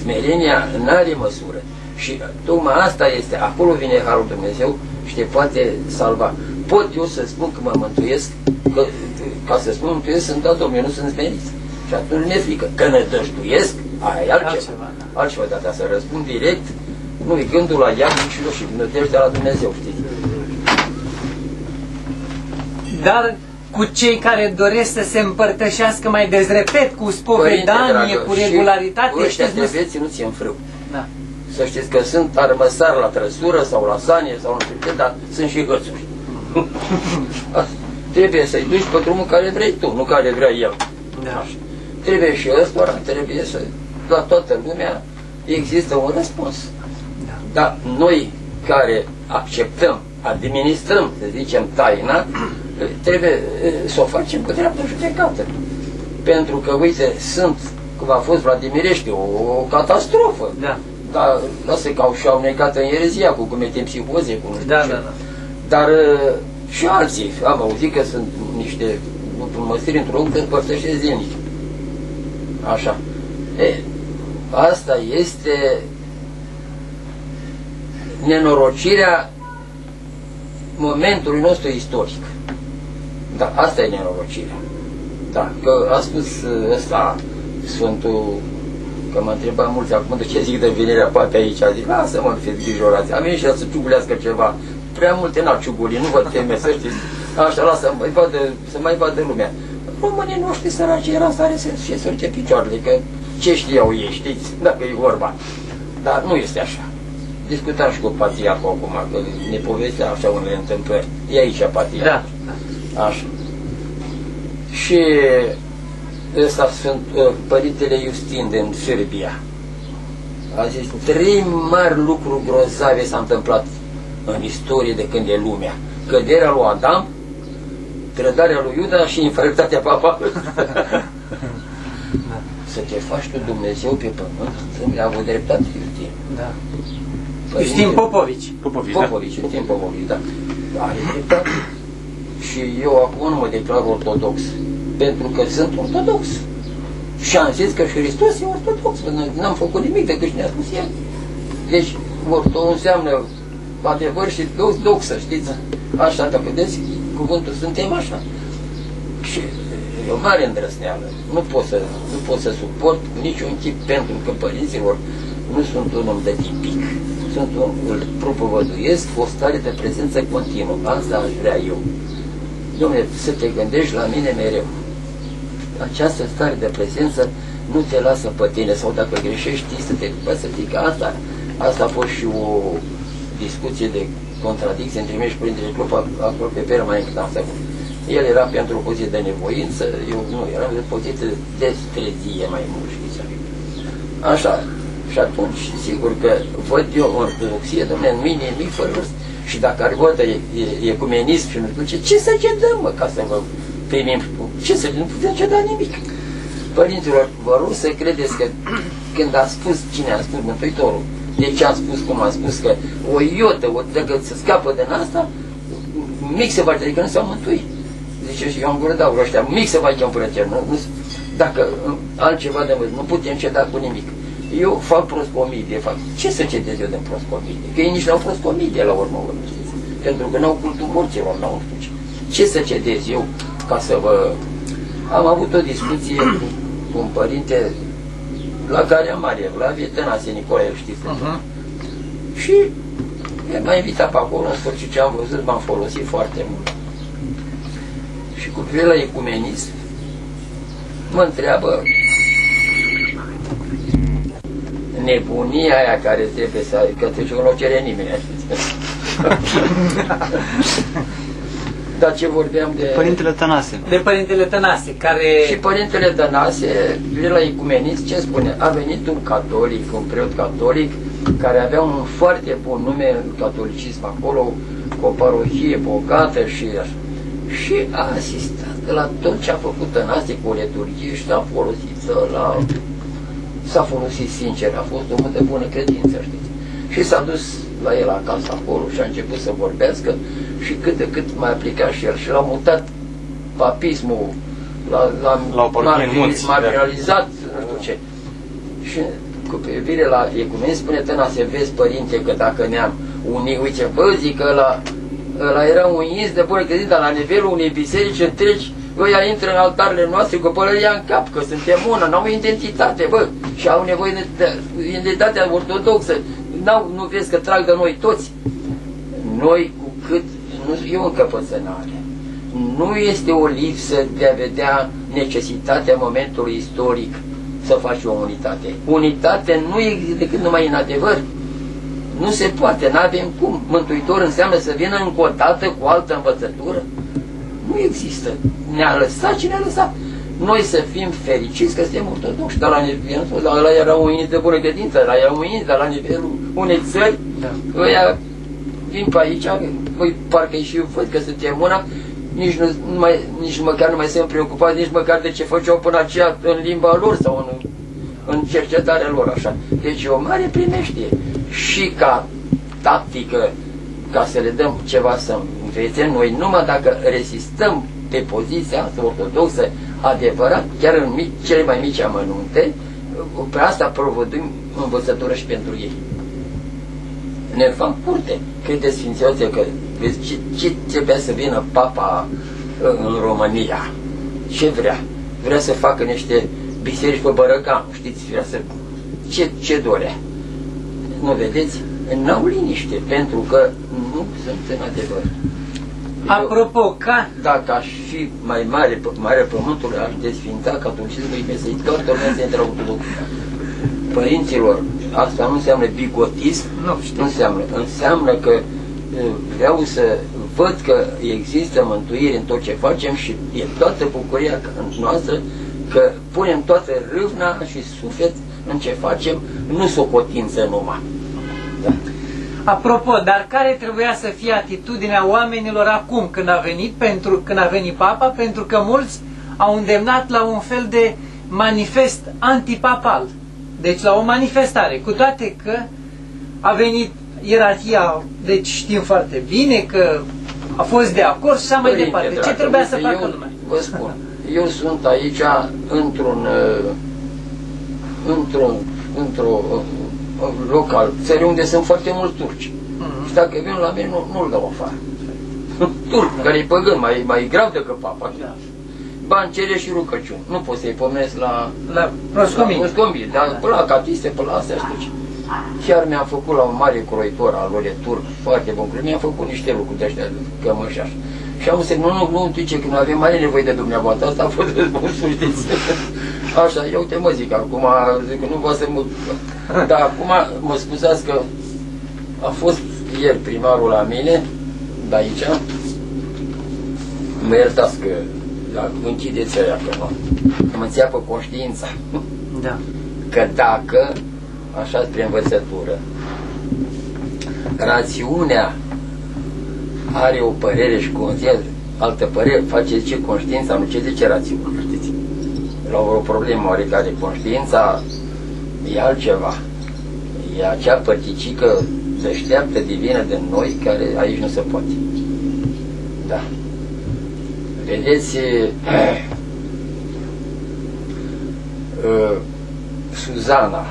smerenia n-are măsură. Și tocmai asta este, acolo vine Harul Dumnezeu și te poate salva. Pot eu să spun că mă mântuiesc, că, ca să spun mântuiesc sunt dat Domnul, nu sunt smerit. Și atunci nu e frică. Că nădăjduiesc, aia e altceva. Altceva, dar să răspund direct, nu-i gândul la ea și nădejdea la Dumnezeu, știți. Dar cu cei care doresc să se împărtășească mai des, repet, cu spovedanie, cu regularitate, ăștia trebuie ținuți în frâu. Da. Să știți că sunt armăsar la trăsură sau la sanie sau nu știu ce, dar sunt și hățuri. Trebuie să-i duci pe drumul care vrei tu, nu care vrea el. Da. Trebuie și ăsta, trebuie să... La toată lumea există un răspuns. Da. Dar noi care acceptăm, administrăm, să zicem, taina, trebuie să o facem cu dreaptă judecată. Pentru că, uite, sunt, cum a fost Vladimirești, o catastrofă. Da. Dar lasă că și-au negat în erezia cu comete psihoze, cu nu știu ce. Da. Dar și alții, am auzit că sunt niște măsiri într-un loc, împărtășesc zilnic. Așa. Asta este nenorocirea momentului nostru istoric. Da, asta e nenorocirea. Da, că a spus ăsta Sfântul, că mă întreba mulți acum de ce zic de venirea poate aici, a zis, lasă-mă, nu fiți grijorați, am venit și să ciugulească ceva, prea multe n-au ciuguli, nu vă teme, să știți, așa, lasă, să mai vadă lumea. Românii noștri săraci era stare să-și sărce picioarele, că ce știau ei, știți, dacă e vorba. Dar nu este așa. Discutam și cu patriarhul acum, că ne povestea așa unele întâmplări. E aici patriarhul. Da. Așa. Și ăsta sunt Părintele Iustin din Serbia. A zis, 3 mari lucruri grozave s-au întâmplat în istorie de când e lumea. Căderea lui Adam, trădarea lui Iuda și infractatea papalului. Să te faci tu Dumnezeu pe pământ, să-mi avut dreptate, Iustin. Da. Iustin Popovici. Popovici, Iustin Popovici, da. Are dreptate. Și eu acum nu mă declar ortodox, pentru că sunt ortodox. Și am zis că și Hristos e ortodox, n-am făcut nimic decât ce ne-a spus el. Deci, ortodox înseamnă adevăr și doxă, știți? Așa, dacă vedeți, cuvântul suntem așa. Și e o mare îndrăsneală. Nu pot să suport niciun chip, pentru că părinților nu sunt un om de tipic. Sunt îl propovăduiesc o stare de prezență continuă. Asta aș vrea eu. Dom'le, să te gândești la mine mereu. Această stare de prezență nu te lasă pe tine, sau dacă greșești, să te poți să zic că asta a fost și o discuție de contradicție între mine și Părintele Clop, acolo pe permanent. El era pentru o poziție de nevoință, eu nu, eram de poziție de strezie mai mult, știți? Așa. Și atunci, sigur că văd eu ortodoxie, dom'le, nu-i nimic fără rost. Și dacă ar văd ecumenism și nu știu ce să cedăm, mă, ca să vă primim? Ce să nu putem ceda nimic? Părinților, vă rog să credeți că când a spus cine a spus Mântuitorul, de ce a spus cum a spus, că o iotă, dacă se scapă din asta, mic se face, adică nu s-au mântuit. Zice și eu am gură de aur ăștia, mic se face în până cer. Dacă altceva de mult, nu putem ceda cu nimic. Eu fac proscomidie, ce să cedez eu din proscomidie? Că ei nici n-au proscomidie la urmă, știți? Pentru că n-au cultul morților, n-au știu ce. Ce să cedez eu ca să vă... Am avut o discuție cu un părinte la Garea Mare, la Tănase Nicolae, știți? Și m-a invitat pe acolo, în sfârșit ce am văzut, m-am folosit foarte mult. Și cu privire la ecumenism, mă întreabă nebunia aia care trebuie să ai, că atunci nu o cere nimeni. Dar ce vorbeam de... Părintele Tănase. De Părintele Tănase, care... Și Părintele Tănase, la ecumenism, ce spune? A venit un catolic, un preot catolic, care avea un foarte bun nume în catolicism acolo, cu o parohie bogată și așa. Și a asistat la tot ce a făcut Tănase cu o liturghie și s-a folosit s-a folosit sincer, a fost om de bună credință, știți. Și s-a dus la el acasă acolo și a început să vorbească și cât de cât mai aplicat și el și l-a mutat papismul, m-a realizat, nu știu ce. Și cu privire la ecumenism, spune Tănase, vezi, părinte, că dacă ne-am unit, uite, bă, zic că ăla era un ins de bună credință, dar la nivelul unei biserici întregi, ăia intră în altarele noastre cu pălăria în cap, că suntem una, n-au identitate, bă, și au nevoie de identitatea ortodoxă. Nu vezi că trag de noi toți? Noi, cu cât, nu e o încăpățânare. Nu este o lipsă de a vedea necesitatea momentului istoric să faci o unitate. Unitate nu există decât numai în adevăr. Nu se poate, n-avem cum. Mântuitor înseamnă să vină încă o dată cu altă învățătură? Nu există. Ne-a lăsat și ne-a lăsat. Noi să fim fericiți că suntem ortodoxi, dar la ăla era un ins de bună credință, ăla era un ins, dar la nivelul unei țări, ăia vin pe aici, parcă-i și văd că suntem una, nici măcar nu mai sunt preocupați, nici măcar de ce făceau până aceea în limba lor sau în cercetarea lor, așa. Deci e o mare primeștie. Și ca tactică, ca să le dăm ceva să învețe, noi numai dacă rezistăm pe poziția asta ortodoxă adevărat, chiar în cele mai mici amănunte, pe asta provăduim învățătură și pentru ei. Ne fac curte. Credeți, Sfințioție, că vezi ce trebuia să vină Papa în România? Ce vrea? Vrea să facă niște biserici pe Bărăgan, știți? Vrea să... Ce dorea? Nu vedeți? N-au liniște, pentru că nu sunt în adevăr. Apropo, dacă aș fi mai mare pământul, aș desfința catolicismul imensei, toată lumea se intră ortodox. Părinților, asta nu înseamnă bigotism, nu înseamnă. Înseamnă că vreau să văd că există mântuire în tot ce facem și e toată bucuria noastră că punem toată râvna și suflet în ce facem, nu socotință numai. Da. Apropo, dar care trebuia să fie atitudinea oamenilor acum când a venit Papa? Pentru că mulți au îndemnat la un fel de manifest antipapal. Deci la o manifestare, cu toate că a venit ierarhia, deci știm foarte bine că a fost de acord și așa mai departe. Ce trebuia să facă lumea? Vă spun, eu sunt aici într-un loc al țării unde sunt foarte mulți turci. Și dacă vin la mine, nu-l dau afară. Turc, care e păgân, mai grav decât Papa. Bani, cere și rugăciuni. Nu poți să-i pomenesc la proscombii, dar până la catiste, până la astea, știu ce. Chiar mi-am făcut la un mare croitor al lor turc, foarte bun, mi-am făcut niște lucruri de ăștia, cămăși așa. Și am zis, nu, că nu avem mare nevoie de dumneavoastră, asta a fost răspunsul, știți. Așa, eu te mă zic, acum, zic că nu vă să mă... Dar acum, mă scuzați că a fost ieri primarul la mine, de aici, mă iertați că închideți aia, că nu, mă înțeapă conștiința. Da. Că dacă, așa spre învățătură, rațiunea are o părere și conține altă părere, face ce conștiința, nu ce zice rațiunea, știți? la o problemă oarecare. Conștiința e altceva. E acea părticică deșteaptă, divină de noi, care aici nu se poate. Da. Vedeți, Suzana,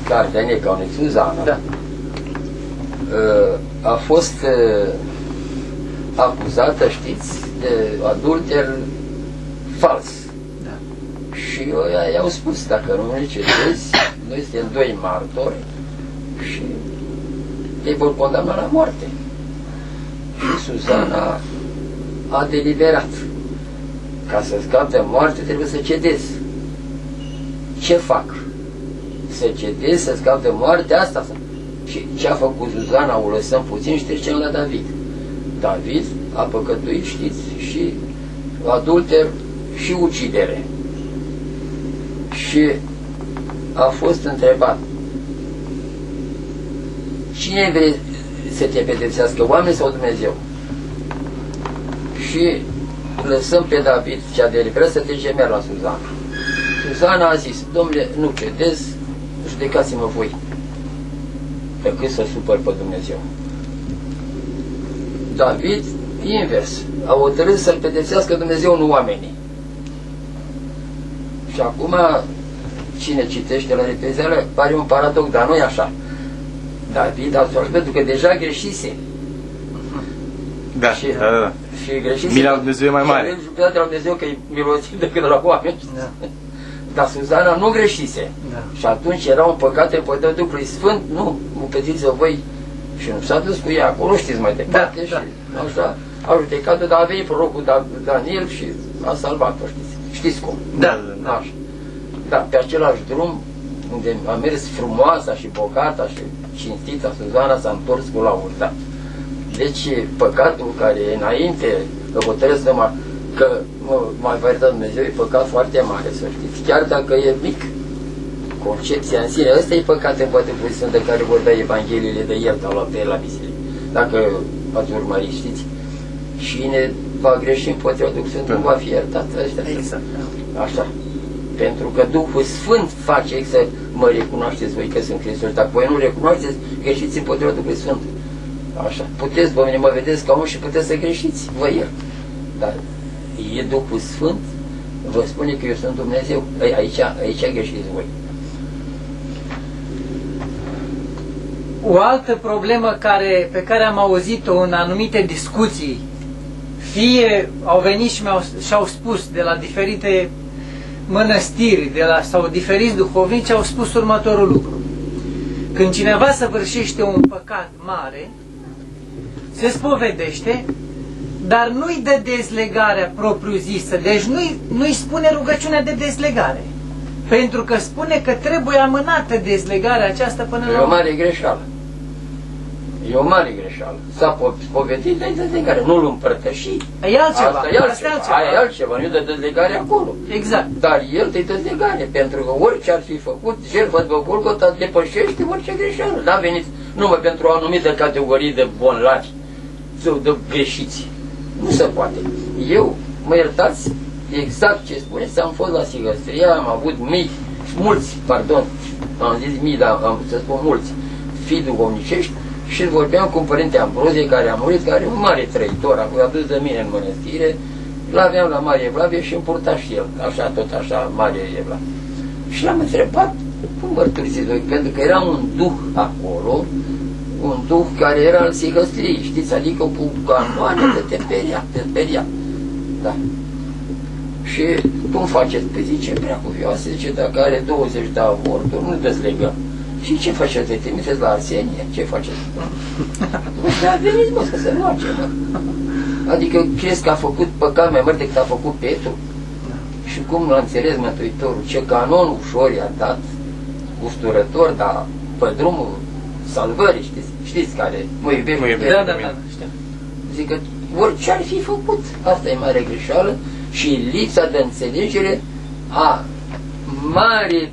cartea Necaunei, Suzana, Da. A fost acuzată, știți, de adulter fals. Da. Și i-au spus, dacă nu ne cedezi, noi suntem doi martori și ei vor condamna la moarte. Și Suzana a deliberat. Ca să scap de moarte trebuie să cedez. Ce fac? Să cedez, să scap de moarte? Asta. Și ce a făcut Suzana? O lăsăm puțin și trecem la David. David a păcătuit, știți, și adulter și ucidere. Și a fost întrebat: cine vrei să te pedepsească, oameni sau Dumnezeu? Și lăsăm pe David, cea de liber, să trece merg la Suzana. Suzana a zis: domnule, nu cedez, judecați-mă voi, decât să supăr pe Dumnezeu. David, invers, a hotărât să-l pedepsească Dumnezeu, nu oamenii. Și acum, cine citește la repezeală, pare un paradox, dar nu e așa. David a spus, pentru că deja greșise. Da, Și, da. și greșise. Mila lui Dumnezeu e mai mare. Și de la Dumnezeu că e milostiv decât la oameni. Da. Dar Suzana nu greșise. Da. Și atunci era un păcat împotriva Duhului Sfânt, nu, upătiți-vă voi. Și nu s-a dus cu ea acolo, știți, mai departe. Da, și da. așa a judecat-o, dar a venit prorocul Daniel și a salvat-o, știți. Știți cum? Da, Da. Așa. Da, pe același drum, unde a mers frumoasa și bogata și cinstita Suzana, s-a întors cu laurda. Deci păcatul care înainte hotărăsc numai că mai va ierta Dumnezeu, e păcat foarte mare, să știți, chiar dacă e mic. Concepția în sine, ăsta e păcat împotriva Duhului Sfânt de care vorbea Evangheliile de el, au luat pe el la biserică. Dacă ați urmărit, știți, cine va greși împotriva Duhului Sfânt nu va fi iertat. Exact. Așa. Pentru că Duhul Sfânt face să mă recunoașteți voi că sunt Hristos. Dacă voi nu recunoașteți, greșiți împotriva Duhului Sfânt. Așa. Puteți, vă mă vedeți ca om și puteți să greșiți, vă iert. Dar e Duhul Sfânt, vă spune că eu sunt Dumnezeu. Aici greșiți voi. O altă problemă pe care am auzit-o în anumite discuții, fie au venit și-au spus de la diferite mănăstiri sau diferiți duhovnici, au spus următorul lucru. Când cineva săvârșește un păcat mare, se spovedește, dar nu-i dă dezlegarea propriu-zisă, deci nu-i spune rugăciunea de dezlegare. Pentru că spune că trebuie amânată dezlegarea aceasta până la... E o mare greșeală. E o mare greșeală. S-a spovedit de dezlegare, nu-l împărtăși. E altceva. Asta e altceva. Aia e altceva, nu dă dezlegare acolo. Exact. Dar el te dezlegare, pentru că orice ar fi făcut, jertfă de Golgota depășește orice greșeală. N-a venit numai pentru o anumită categorie de bonlavi sau de greșiți. Nu se poate. Eu, mă iertați, exact ce spuneți, am fost la Sigăstria, am avut mulți, am zis mii, dar am să spun mulți, fii duhovnicești, și vorbeam cu Părinte Ambrozie, care a murit, care e un mare trăitor, a adus de mine în mănăstire, l-aveam la Mare Evlavie și îmi purta și el, așa, tot așa, Mare Evlavie. Și l-am întrebat, cum mărturisiți voi, pentru că era un duh acolo, un duh care era al Sigăstriei, știți, adică cu canoane de temperia. Da. Și cum faceți? Păi zice, prea cuvioasă, zice, dacă are 20 de avorturi, nu dezlegăm. Și ce faceți? Te trimiteți la Arsenie? Ce faceți? Dar veniți, mă, să se roage, mă. Adică crezi că a făcut păcat mai mare decât a făcut Petru? Și cum l-a înțeles Mântuitorul? Ce canon ușor i-a dat, usturător, dar pe drumul salvării, știți care? Mă iubești? Da, știu. Zic că orice ar fi făcut, asta e mare greșeală și lipsa de înțelegere a mare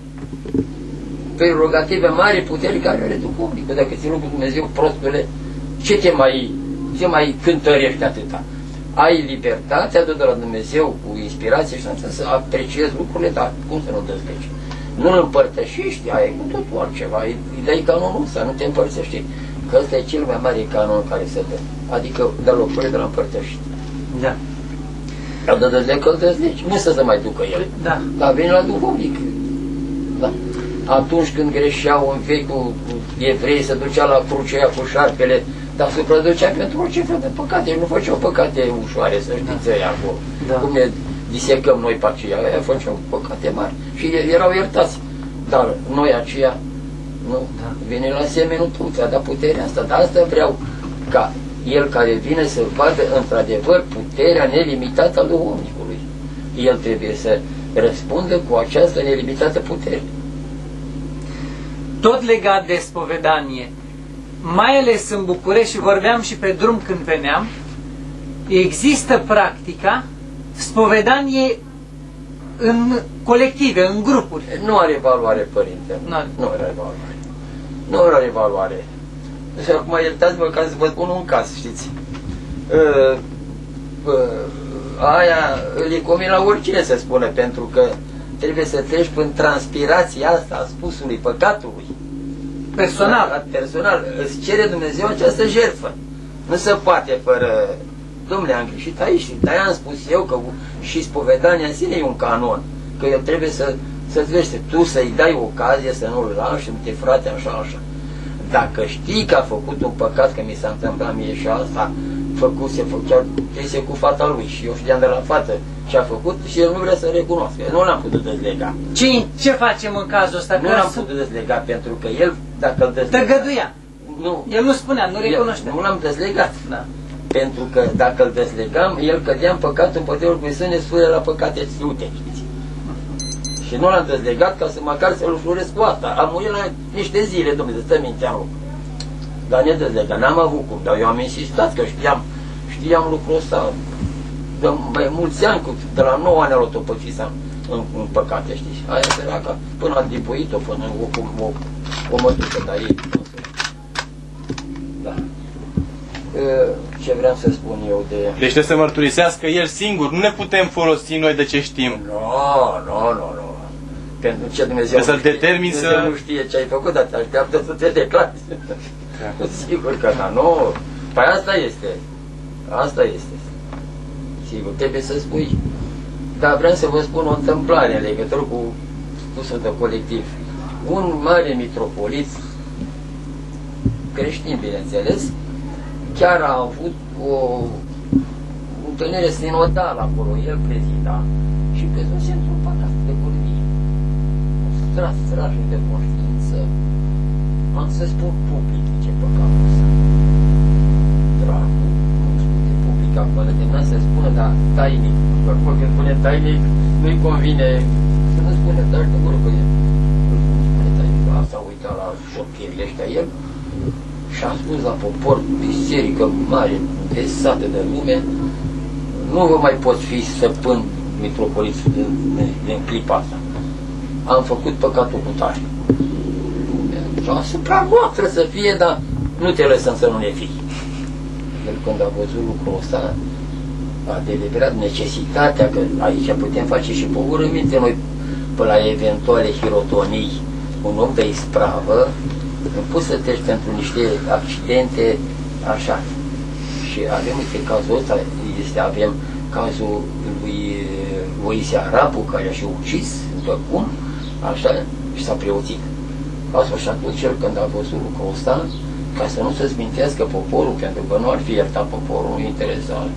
prerogative, mare putere care are duhovnic. Că dacă ți rog cu Dumnezeu, prostule, ce mai cântărești atâta? ai libertatea de la Dumnezeu cu inspirație și să apreciezi lucrurile, dar cum să nu dezlegi? Nu-l împărtășești, aia e cu totul altceva, îi dai canonul ăsta, nu te împărțești. Că ăsta e cel mai mare canon care se dă, adică de lucrurile de la împărtășit. Da. Dar de dezlegi că-l dezlegi, nu să se mai ducă el. Da. Dar vine la duhovnic. Da. Atunci când greșeau în vechiul evrei, se ducea la cruce aia cu șarpele, dar se producea pentru orice fel de păcate. Nu făceau păcate ușoare, să știți ăia acolo. Da. Cum ne disecăm noi pe aceia, aia făceau păcate mari. Și erau iertați. Dar noi aceia, nu, Da. vine la semenul tău, ți-a dat puterea asta. Dar asta vreau ca el care vine să vadă într-adevăr puterea nelimitată a duhovnicului. El trebuie să răspundă cu această nelimitată putere. Tot legat de spovedanie, mai ales în București, și vorbeam și pe drum când veneam, există practica spovedanie în colective, în grupuri. Nu are valoare, părinte. Nu are valoare. Nu are valoare. Și acum iertați-mă ca să vă spun un caz, știți. Aia îi convine la oricine să spună, pentru că trebuie să treci prin transpirația asta a spusului păcatului. Personal. Personal. Îți cere Dumnezeu această jertfă. Nu se poate fără... Dom'le, am greșit aici și de-aia am spus eu că și spovedania în sine e un canon. Că eu trebuie să-ți vezi, tu să-i dai ocazie să nu-l lași, uite frate, așa, așa. Dacă știi că a făcut un păcat, că mi s-a întâmplat mie și asta, făcea chestie cu fata lui și eu știam de la fată ce a făcut și el nu vrea să recunoască. Eu nu l-am putut dezlega. Ce facem în cazul ăsta? Nu l-am putut dezlega pentru că el, dacă îl dezlega... Tăgăduia. Nu. El nu spunea, nu recunoștea. Nu l-am dezlegat. Da. Pentru că dacă îl dezlegam, el cădea în păcat împotriva lui să ne sfâră la păcate ținute, știți? Și nu l-am dezlegat ca să măcar să-l ușuresc cu asta. Am murit la niște zile, Dumnezeu, stă mintea în loc. Dar ne dezlegat, n-am avut cum, dar eu am insistat că știam lucrul ăsta de mai mulți ani, de la 9 ani l-o topăcisam în păcate, știți? Aia săraca, până a dibuit-o, până o mătucă, dar ei... Da. Ce vreau să spun eu de... Deci trebuie să mărturisească el singur, nu ne putem folosi noi de ce știm. Nu. Pentru ce Dumnezeu să-l determini să... nu știe ce ai făcut, dar te așteaptă să te declari. Da. Sigur că da, nu. Păi asta este. Asta este. Sigur, trebuie să spui. Dar vreau să vă spun o întâmplare în legătură cu spusul de colectiv. Un mare mitropolit, creștin, bineînțeles, chiar a avut o întâlnire sinodală acolo, el prezida și căzuse într-un păcat de vorbire. Un strașnic de conștiință. Am să spun public ce păcatul ăsta. Dracu, nu spune public acum, de mine să spună, dar tainic. Acum când spune tainic, nu-i convine să nu spune, dar de gură, că nu spune tainic. Asta a uitat la șochirile ăștia el. Și am spus la popor, biserică mare, pesată de lume, nu vă mai poți fi stăpân mitropoliți din clipa asta. Am făcut păcatul cu tare. Asupra noastră să fie, dar nu te lăsăm să nu ne fii. El când a văzut lucrul ăsta, a deliberat necesitatea, că aici putem face și pogorâminte noi pe la eventuale hirotonii, un om de ispravă, nu poți să treci pentru niște accidente așa. Și avem, uite, cazul ăsta, avem cazul lui Moise Arabu, care a și ucis, după cum, așa, și s-a preoțit. Asta și atunci el, când a văzut lucrul ăsta, ca să nu se smintească poporul, pentru că nu ar fi iertat poporul, nu interesa.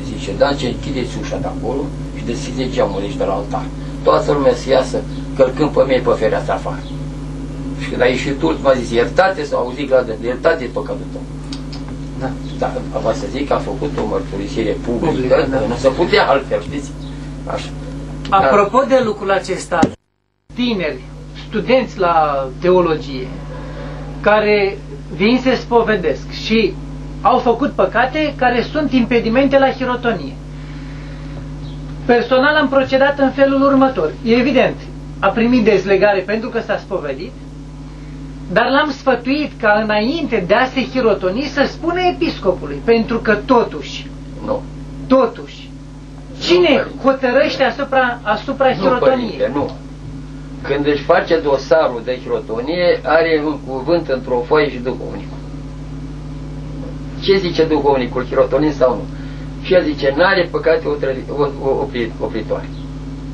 Zice, da, ce închideți ușa de acolo și deschide geamul aici de la altar. Toată lumea să iasă, călcând pe mei pe fereastră afară. Și când a ieșit ultima zis, iertate, s-a auzit gradă, iertate păcatul tău. Da. Dar va să zic că a făcut o mărturisire publică, da. Nu se putea altfel, știți? Așa. Apropo de lucrul acesta, tineri, studenți la teologie, care vin se spovedesc și au făcut păcate care sunt impedimente la hirotonie. Personal am procedat în felul următor. E evident, a primit dezlegare pentru că s-a spovedit, Dar l-am sfătuit ca înainte de a se hirotoni să spună episcopului, pentru că totuși, cine hotărăște asupra hirotoniei? Nu. Când își face dosarul de hirotonie, are un cuvânt într-o foaie și duhovnicul. Ce zice duhovnicul, hirotonin sau nu? Și el zice, n-are păcate opritoare.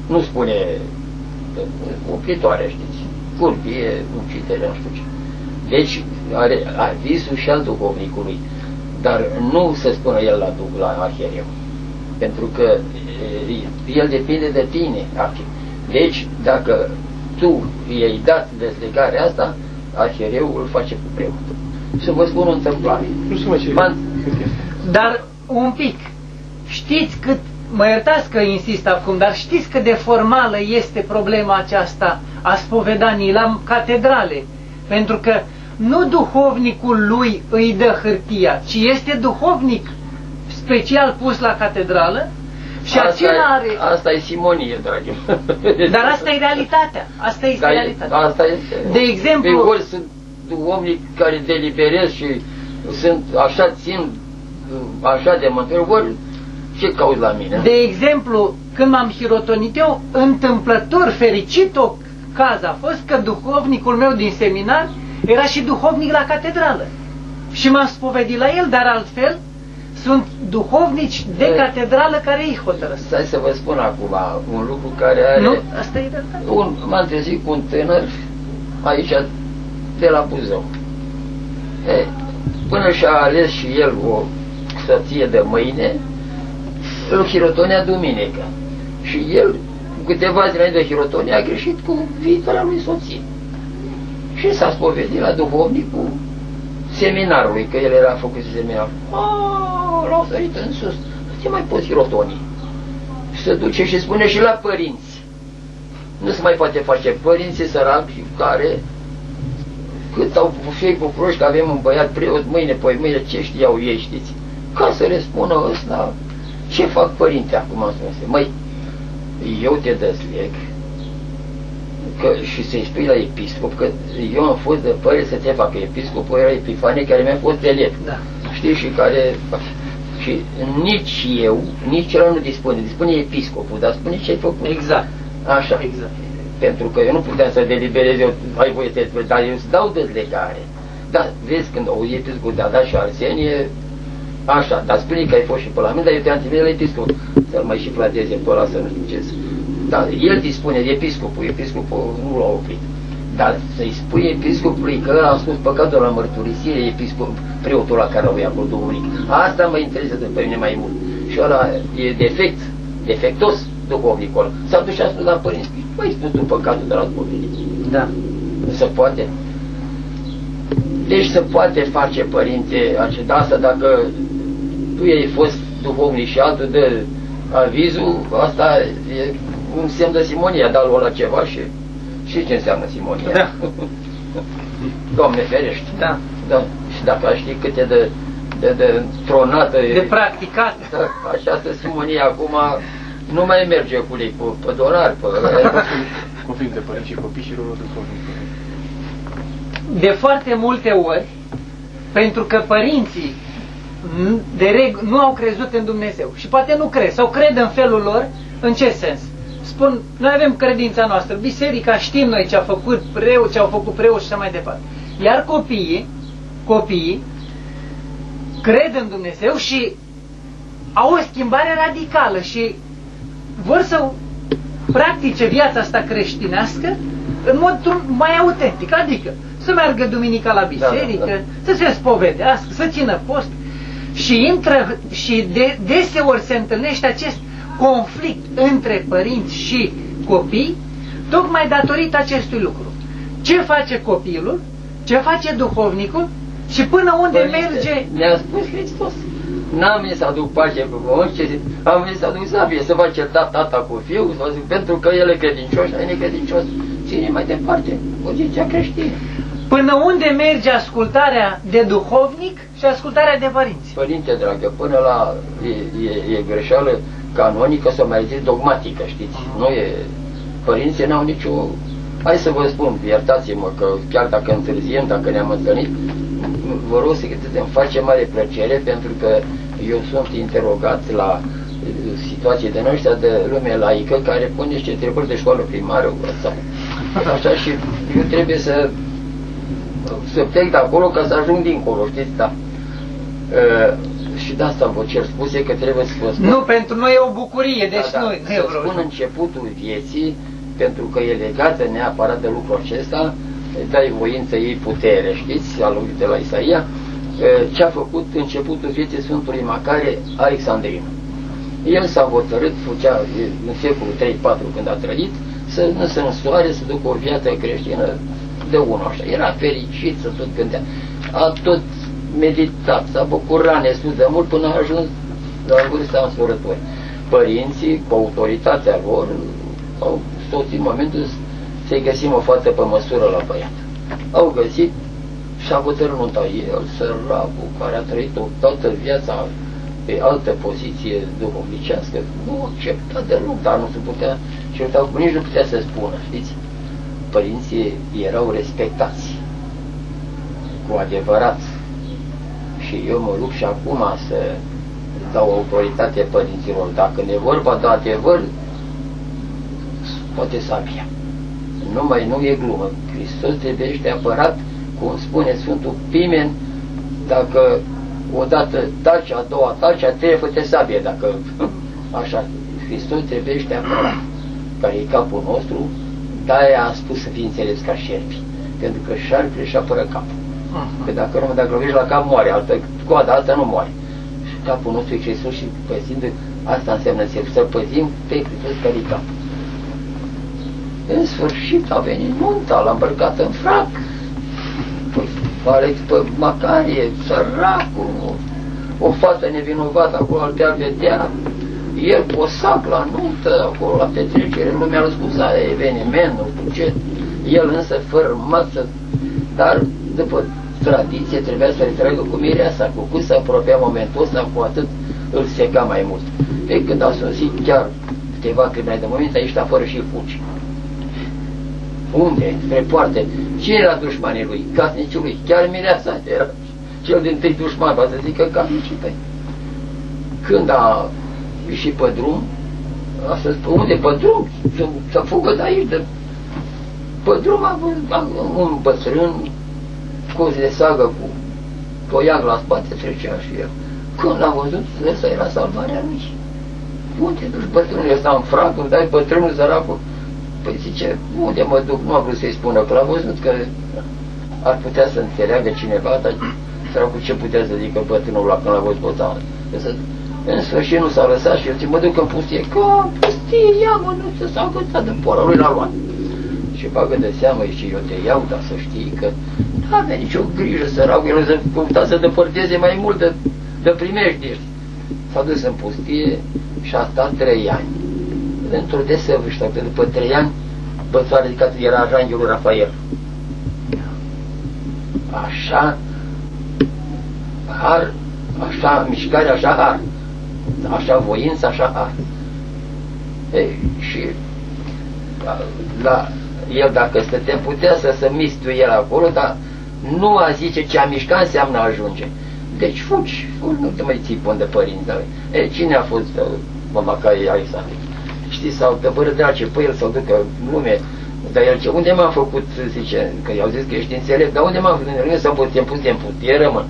Nu spune opritoare, știți, curbie, ucidere, nu știu ce. Deci are avizul și al duhovnicului, dar nu se spune el la arhiereu, pentru că el depinde de tine. Deci, dacă tu i-ai dat dezlegarea asta, arhiereul îl face cu preotul. Să vă spun o întâmplare. Dar un pic, știți cât, mă iertați că insist acum, dar știți cât de formală este problema aceasta a spovedanii la catedrale? Pentru că nu duhovnicul lui îi dă hârtia, ci este duhovnic special pus la catedrală și acela are... Asta e simonie, dragii. Dar asta e realitatea. Asta este realitatea. Asta este. De exemplu... Ori sunt duhovnici care deliberez și sunt așa, țin așa de mântuire, ori ce cauți la mine? De exemplu, când m-am hirotonit eu, întâmplător, fericit o caz a fost că duhovnicul meu din seminar era și duhovnic la catedrală. Și m-am spovedit la el, dar altfel sunt duhovnici de catedrală care îi hotărăsc. Stai să vă spun acum un lucru care are... Nu, asta e M-am trezit cu un tânăr aici de la Buzău. Până și-a ales și el o soție de mâine, îl hirotonea duminică. Și el, câteva zile de hirotonie, a greșit cu viitoarea lui soție. Și s-a spovedit la duhovnicul seminarului, că el era făcut seminar. L-au sărit în sus. Nu te mai poți hirotoni. Și se duce și spune și la părinți. Nu se mai poate face. Părinții săraci care, cât au fie bucuroși că avem un băiat preot, mâine, păi mâine, ce știau ei, știți? Ca să le spună ăsta, ce fac părinții acum? Măi, eu te dezleg și să-i spui la episcop că eu am fost de părere să te facă. Episcopul era Epifanie, care mi-a fost elev. Da. Știi? Și care... Și nici eu, nici el nu dispune episcopul, dar spune ce ai făcut. Exact. Așa. Exact. Pentru că eu nu puteam să deliberez, eu ai voie să te, dar eu îți dau dezlegare. Da, vezi, când o episcopul de-a dat și Arsenie, așa, dar spune că ai fost și pe la mine, dar eu te-am trimis la episcop, să-l mai și plateze pe ăla, să nu știu ce. Dar el dispune de episcopul nu l-a oprit. Dar să-i spui episcopului că ăla a spus păcatul la mărturisire, preotul la care o ia cu duhovnic. Asta mă interesează pe mine mai mult. Și ăla e defectos duhovnicul ăla. S-a dus și a spus la părinți, mai spus tu păcatul de la duhovnic. Da. Se poate. Deci se poate face, părinte, asta dacă tu ai fost duhovnic și altul dă avizul, asta e un semn de simonie, a dat la ceva și ce înseamnă simonia? Da. Doamne ferește. Da. Da. Și dacă aș ști cât e de tronată, de practicată. Da, această simonie acum nu mai merge cu lei, pe dolari, pe... Conflict de părinți și copii și rolul duhovnicului. De foarte multe ori, pentru că părinții nu au crezut în Dumnezeu și poate nu cred, sau cred în felul lor, în ce sens? Spun, noi avem credința noastră, biserica, știm noi ce a făcut preot, ce au făcut preot și așa mai departe. Iar copiii cred în Dumnezeu și au o schimbare radicală și vor să practice viața asta creștinească în mod mai autentic, adică să meargă duminica la biserică, să se spovedească, să țină post și deseori se întâlnește acest conflict între părinți și copii, tocmai datorită acestui lucru. Ce face copilul, ce face duhovnicul și până unde merge... Ne-a spus Hristos. N-am venit să aduc pace cu pământ, am venit să aduc sabie, să va certa tata cu fiul, pentru că el e credincios, el e necredincios. Ține mai departe, poziția creștină. Până unde merge ascultarea de duhovnic și ascultarea de părinți? Părinte dragă, până la e greșeală canonică, să mai zic dogmatică, știți? Nu e... Părinții n-au Hai să vă spun, iertați-mă că chiar dacă întârziem, dacă ne-am întâlnit, vă rog să îmi face mare plăcere, pentru că eu sunt interogat la situații de noștri de lume laică care pune niște întrebări de școală primară sau așa, și eu trebuie să plec de acolo ca să ajung dincolo, știți, da. Și de asta vă cer scuze că trebuie să vă spun. Nu, pentru noi e o bucurie, deci da, nu e să spun începutul vieții, pentru că e legată neapărat de lucrul acesta, dai voință, ei putere, știți, al lui de la Isaia, ce a făcut începutul vieții Sfântului Macare Alexandrin. El s-a hotărât, făcea în secolul 3-4 când a trăit, să nu se însoare, să ducă o viață creștină de unul așa. Era fericit să tot gândea. A tot meditat, s-a bucurat nestul de mult până a ajuns la vârsta însorătoare. Părinții, cu autoritatea lor, au soțit momentul să-i găsim o fată pe măsură la băiat. Au găsit și a hotărât nunta. El, săracul, care a trăit toată viața pe altă poziție duhovnicească, nu accepta deloc, dar nu se putea, și nici nu putea să spună, știți? Părinții erau respectați, cu adevărat. Și eu mă rog și acum să dau autoritate părinților. Dacă ne vorba de adevăr, poate sabia. Nu e glumă. Hristos trebuie apărat, cum spune Sfântul Pimen, dacă odată taci, a doua taci, a treia fă-te sabie, dacă așa. Hristos trebuie apărat, care e capul nostru, de-aia a spus să fii înțeles ca șerpi, pentru că șarpele își apără capul. Că dacă lovești la cap, moare, altă coada, alta nu moare. Și capul nostru e Hristos și păzind, asta înseamnă să păzim pe Hristos care e capul. În sfârșit a venit nunta, l-a îmbrăcat în frac. Alex pe Macarie, săracul, o fată nevinovată acolo al vedea, el cu o sac la nuntă, acolo la petrecere, lumea îl scuza eveniment, nu știu ce, el însă fără masă, dar după tradiție trebuia să retragă cu mireasa, cu cât se apropia momentul ăsta, cu atât îl seca mai mult. Pe când a sosit chiar câteva clipe de moment, aici afară și fugi. Unde? Spre poarte. Ce era dușmanii lui? Casnicii lui. Chiar mireasa era cel din tâi dușman, va să zică casnicii tăi. Când a ieșit pe drum, a să spune, unde pe drum? Să fugă de aici. Pe drum a un bătrân, cozi de sagă cu toiac la spate, trecea și el. Când l-a văzut, ăsta era salvarea lui. Unde duci bătrânul ăsta în frac, îmi dai bătrânul săracul? Păi zice, unde mă duc? Nu a vrut să-i spună, că l-a văzut că ar putea să înțeleagă cineva, dar săracul ce putea să zică bătrânul ăla când l-a văzut botanul? În sfârșit nu s-a lăsat și eu zice, mă duc în pustie, că pustie, ia-mă, nu s-a agățat în pora lui, l-a luat. Și bagă de seamă, și eu te iau, dar să știi că nu avea nicio grijă, săracul, el să căuta să depărteze mai mult de primești. S-a dus în pustie și a stat 3 ani. Într-o desăvârșită, că după 3 ani, bățoare ridicat, era Arhanghelul Rafael. Așa, har, așa mișcare, așa har. Așa voință, așa har. Ei, și la el, dacă stătea, putea să se mistuie el acolo, dar nu a zice ce a mișcat înseamnă a ajunge. Deci fugi, nu te mai ții până de părinți. Ei, cine a fost Macarie Alexandru? Știi, sau de bără drace, pe el să-l ducă în lume, dar el ce, unde m-am făcut, zice, că i-au zis că ești înțelept, dar unde m-am făcut, în lume să-mi pus de împutiere, mă.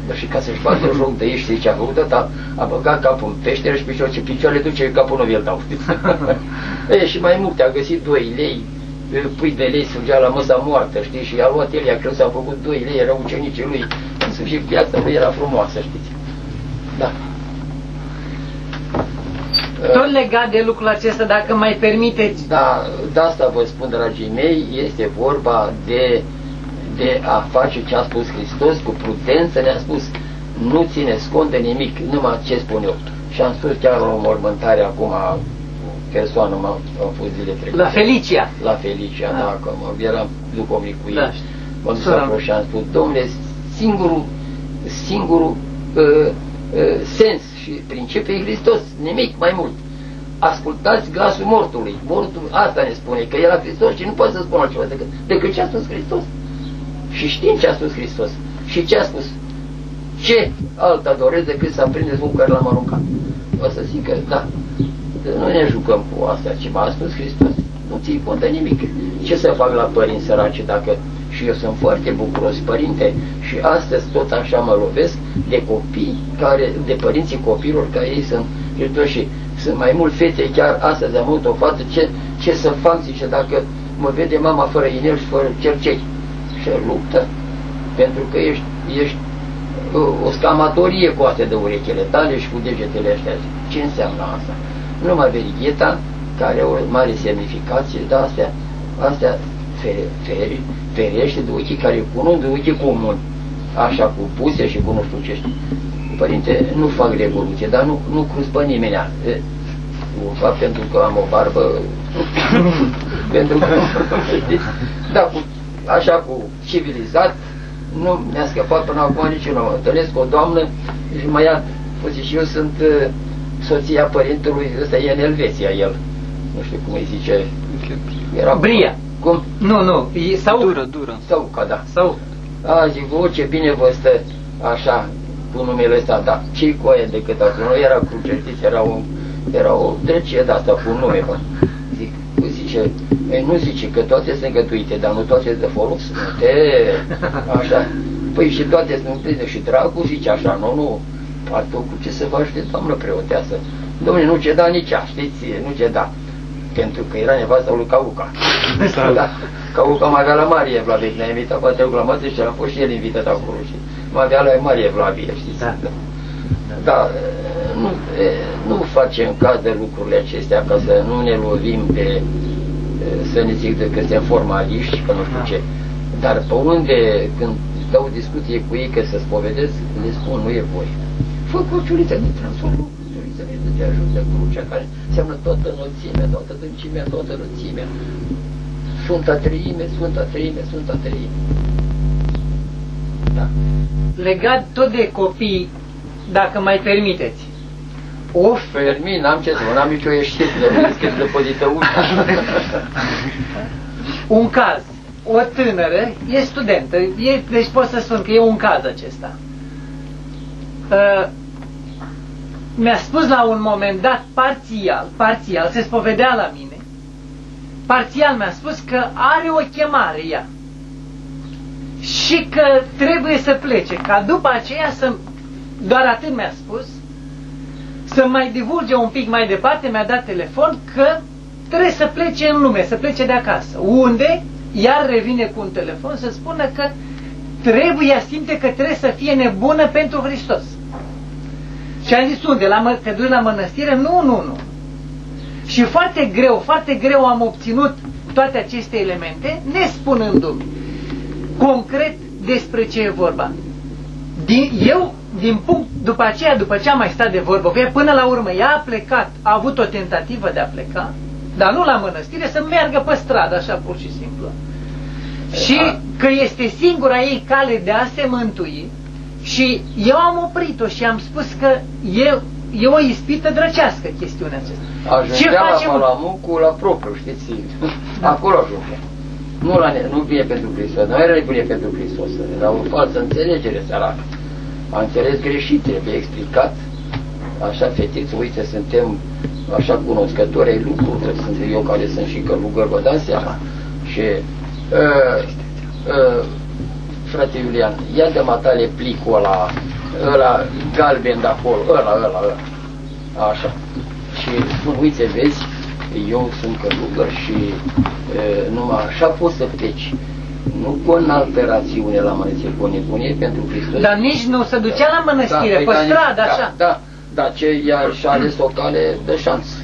Dar și ca să-și facă joc de ei, știi ce a făcut, dar a băgat capul în peșteră și picioarele duce, capul nu vi-l dau. E, și mai multe, a găsit 2 lei, pui de lei surgea la măsa moartă, știi, și a luat el, i-a crezut, s-a făcut 2 lei, erau ucenicii lui, în sfârșit viața lui era frumoasă, știți. Da. Tot legat de lucrul acesta, dacă mai permiteți. Da, de asta vă spun, dragii mei, este vorba de a face ce a spus Hristos cu prudență, ne-a spus, nu țineți cont de nimic, numai ce spun eu. Și am spus chiar o mormântare acum, persoană am fost zile trecute. La Felicia. La Felicia, da, că eram duhovnic cu ei. M-am dus acolo și am spus, domnule, singurul sens și principiu e Hristos, nimic mai mult. ascultați glasul mortului. Mortul asta ne spune, că era Hristos și nu poate să spună altceva decât ce a spus Hristos. Și știm ce a spus Hristos. Și ce a spus? Ce alta doresc decât să aprindeți focul care l-am aruncat? O să zic că da, nu ne jucăm cu asta, ce m-a spus Hristos. Nu ții cont de nimic. Ce să fac la părinți săraci dacă și eu sunt foarte bucuros părinte și astăzi tot așa mă lovesc de copii, de părinții copilor, care ei sunt iertoși și sunt mai mult fete, chiar astăzi am avut o fată, ce să fac, zice, dacă mă vede mama fără inel și fără cercei. Și luptă, pentru că ești o scamatorie cu astea de urechile tale și cu degetele astea. Ce înseamnă asta? Numai verigheta, care are o mare semnificație, dar astea ferește de ochii care cunosc de ochii comuni, așa cu puse și cu nu știu ce știu. Părinte, nu fac revoluție, dar nu cruz pe nimeni. O fac pentru că am o barbă, pentru că, da, așa cu civilizat, nu mi-a scăpat până acum niciunul. Mă întâlnesc cu o doamnă și mă ia, și eu sunt soția părintelui, ăsta e în Elveția, el. Nu știu cum îi zice. Era Bria. Cum? Nu, e sau Dură. Sauca, da. Sau. A, zic, ce bine vă stă așa cu numele ăsta, da, ce-i cu aia decât acolo? Nu era cruce, știți, era o drecie de asta cu un nume, bă. Zic, zice, nu zice că toate sunt gătuite, dar nu toate sunt de folos, nu te, așa. Păi și toate sunt pline și dragul, zice așa, nu, atunci cu ce să faci de doamnă preoteasă? Dom'le, nu ceda nici ea, știți, nu ceda. Pentru că era nevasta lui Cauca. Da? Cauca mă avea la Marie Evlavie, ne-a invitat poate la masă și a fost și el invitat acolo și mă avea la Marie Evlavie, știți? Da, nu facem caz de lucrurile acestea ca să nu ne lovim de, să ne zic că suntem formaliști, că nu știu ce. Dar pe unde, când dau discuție cu ei că să spovedesc, le spun, nu e voie. Fă cruciuliță de transformă. Te ajută crucea care înseamnă toată înălțimea, toată dâncimea, toată rățimea. Sfânta Treime, Sfânta Treime, Sfânta Treime. Da. Legat tot de copii, dacă mai permiteți. Permit, n-am ce să spun, n-am nicio ieșire, deschis de pozită ușa. Un caz. O tânără e studentă, deci pot să spun că e un caz acesta. Mi-a spus la un moment dat, parțial, se spovedea la mine, parțial mi-a spus că are o chemare ea și că trebuie să plece, ca după aceea doar atât mi-a spus, să mai divulge un pic mai departe, mi-a dat telefon că trebuie să plece în lume, să plece de acasă, unde iar revine cu un telefon să spună că ea simte că trebuie să fie nebună pentru Hristos. Și am zis, unde? Te duci la mănăstire? Nu. Și foarte greu am obținut toate aceste elemente, nespunându-mi concret despre ce e vorba. După ce am mai stat de vorbă cu ea, până la urmă ea a plecat, a avut o tentativă de a pleca, dar nu la mănăstire, să meargă pe stradă, așa pur și simplu. Și că este singura ei cale de a se mântui. Și eu am oprit-o și am spus că e o ispită drăcească chestiunea aceasta. Ajungea la Malamucu la propriu, știți? Da. Acolo ajungea. Nu vine pentru Hristos, nu era nebunie pentru Hristos. Era o falsă înțelegere săracă. A înțeles greșit, trebuie explicat. Așa, fetiță, uite, suntem așa cunoscători ai lucrurilor. Sunt eu care sunt și călugări, vă dați seama. Și frate Iulian, ia de matale plicul ăla galben de acolo, ăla. Așa. Și spun, uite, vezi, eu sunt călugăr și numai așa poți să pleci. Nu cu o altă rațiune la mănăstire, cu o nebunie pentru Hristos. Dar nici nu se ducea la mănăstire, pe stradă, așa. Da, ce ea și-a ales o cale de șansă.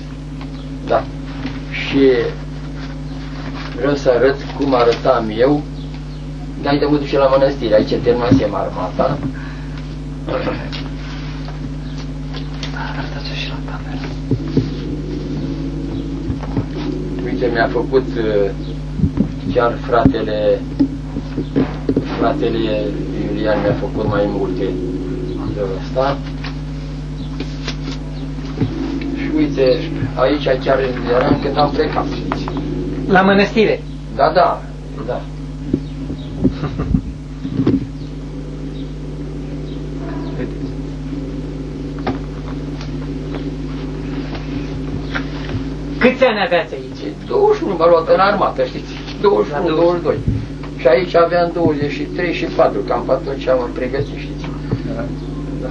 Da. Și vreau să arăt cum arătam eu. Înainte mă duce la mănăstire, aici terminasem armata. Arătați-o și la cameră. Uite, mi-a făcut chiar fratele Iulian mi-a făcut mai multe de ăsta. Și uite, aici chiar eram când am plecat. La mănăstire? Da, da, da. Câți ani aveați aici? 21, m-a luat în armată, știți? 21, 22. Și aici aveam 23 și 4, cam pe atunci am pregătit, știți? Da.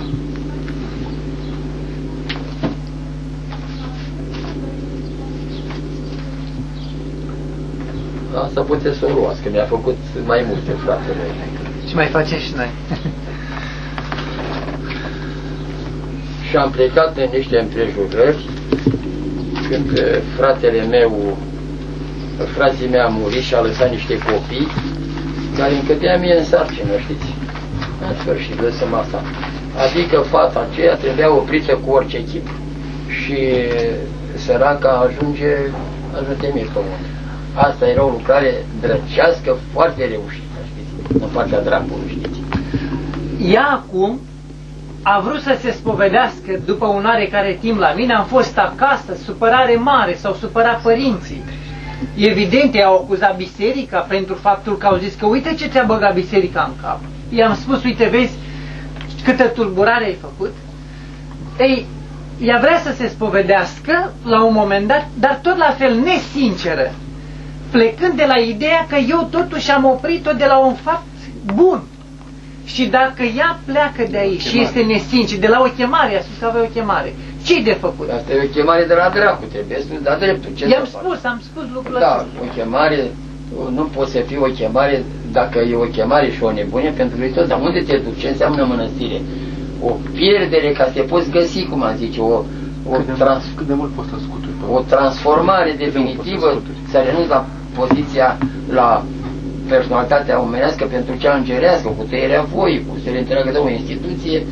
Asta puteți să o luați, că mi-a făcut mai multe, fratele. Și mai facem și noi. Și am plecat în niște împrejurări, când fratele meu, frații mei a murit și a lăsat niște copii, care îmi cădea mie în sarcină, știți? În sfârșit, lăsăm asta. Adică fata aceea trebuia oprită cu orice chip. Și săraca ajunge mie pe unde. Asta era o lucrare drăcească foarte reușită, știți? În partea dracului, știți? Ea acum a vrut să se spovedească după un oarecare timp la mine, am fost acasă, supărare mare, s-au supărat părinții. Evident, i-au acuzat biserica pentru faptul că au zis că uite ce ți-a băgat biserica în cap. I-am spus, uite, vezi câtă tulburare ai făcut. Ei, ea vrea să se spovedească la un moment dat, dar tot la fel nesinceră, plecând de la ideea că eu totuși am oprit-o de la un fapt bun. Și dacă ea pleacă de aici și este nesincer, de la o chemare, a spus că avea o chemare, ce-i de făcut? Asta e o chemare de la dracu, trebuie să da dreptul. Am spus lucrul ăsta. acesta. Da, o chemare, nu poate să fie o chemare, dacă e o chemare și o nebunie pentru Hristos, dar unde te duci? Ce înseamnă mănăstire? O pierdere ca să te poți găsi, cum am zice, cât de mult poți să scuturi? O transformare definitivă, să renunți la poziția, la personalitatea omenească pentru cea îngerească, cu tăierea voii, cu să le întreagă de o instituție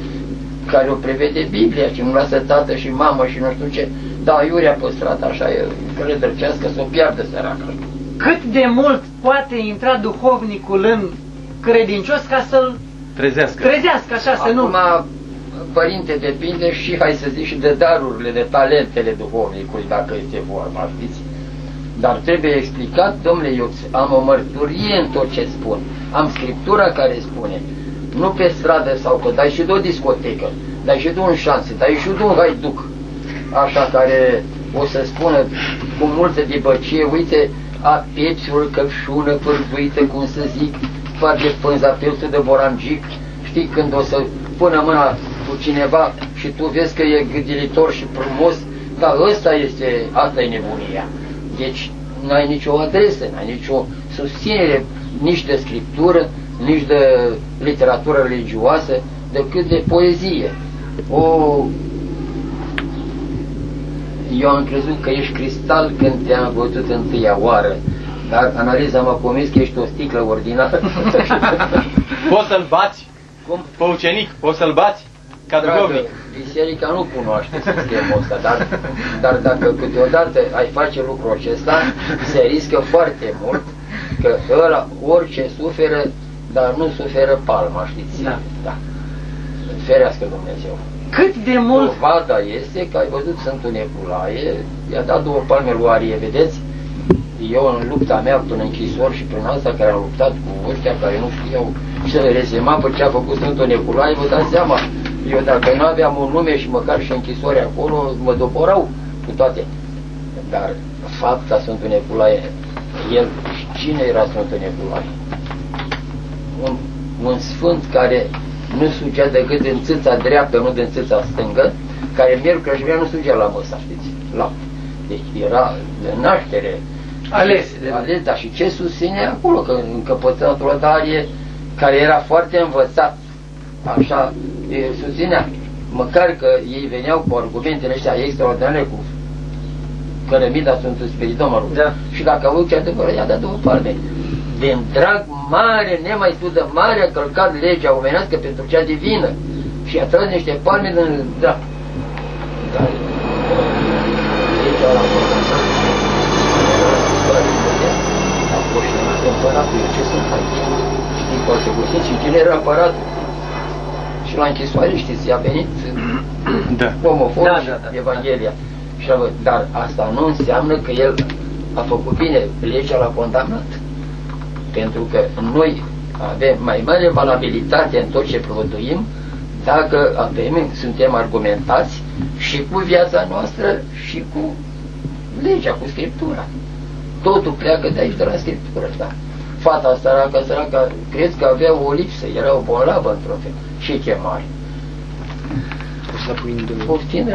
care o prevede Biblia și nu lasă tată și mamă și nu știu ce, da, iurea păstrată, așa e, care drăcească să o piardă săracă. Cât de mult poate intra duhovnicul în credincios ca să-l trezească așa, să nu... Acum, părinte, depinde și, hai să zic, și de darurile, de talentele duhovnicului, dacă este vorba, știți? Dar trebuie explicat, domnule, eu am o mărturie în tot ce spun. Am Scriptura care spune, nu pe stradă sau că dai și de o discotecă, dai și de un șanse, dai și de un haiduc, așa care o să spună cu multă dibăcie, uite, a pepsiul căpșună pârduită, cum să zic, face pânza pepsul de borangic, știi, când o să pună mâna cu cineva și tu vezi că e gâdilitor și frumos, dar asta e nebunia. Deci n-ai nicio adresă, n-ai nicio susținere nici de scriptură, nici de literatură religioasă, decât de poezie. Eu am crezut că ești cristal când te-am văzut întâia oară, dar analiza m-a convins că ești o sticlă ordinară. Poți să-l bați? Cum? Pe ucenic, poți să-l bați? Ca duhovnic. Biserica nu cunoaște sistemul ăsta, dar dacă câteodată ai face lucrul acesta, se riscă foarte mult, că ăla orice suferă, dar nu suferă palma, știți? Da. Da. Ferească Dumnezeu. Cât de mult... Dovada este că ai văzut Sfântul Nicolae, i-a dat 2 palme lui Arie, vedeți? Eu în lupta mea până închisori și prin asta care am luptat cu ăștia care nu știau și să le rezema pe ce a făcut Sfântul Nicolae, vă dați seama, eu dacă nu aveam un nume și măcar și închisori acolo, mă doborau cu toate. Dar fapta Sfântul Nicolae, el, cine era Sfântul Nicolae? Un sfânt care nu sugea decât din țâța dreaptă, nu din țâța stângă, care miercuri și nu sugea la măsa, știți? Deci era de naștere. Ales, dar și ce susține acolo, că încăpățânatul Darie, care era foarte învățat, așa, susținea, măcar că ei veneau cu argumentele ăștia extraordinare, cu cărămida Sfântului Spiridon, mă rog. Da. Și dacă au ce adevărat, i-a dat 2 palme. Din drag mare, nemai de mare, a călcat legea omenească pentru cea divină și a tras niște palme din drag. Dar legea la a fost și împăratul, ce sunt aici? Știi, poate găsit și cine era împăratul? Și la închisoare, știți, i-a venit homofob, Evanghelia. Dar asta nu înseamnă că el a făcut bine, legea l-a condamnat. Pentru că noi avem mai mare valabilitate în tot ce produim dacă suntem argumentați și cu viața noastră și cu legea, cu Scriptura. Totul pleacă de aici, de la Scriptură, da. Fata săracă, cred că avea o lipsă, era o bolnavă într-un fel. Și chemare. Poftim,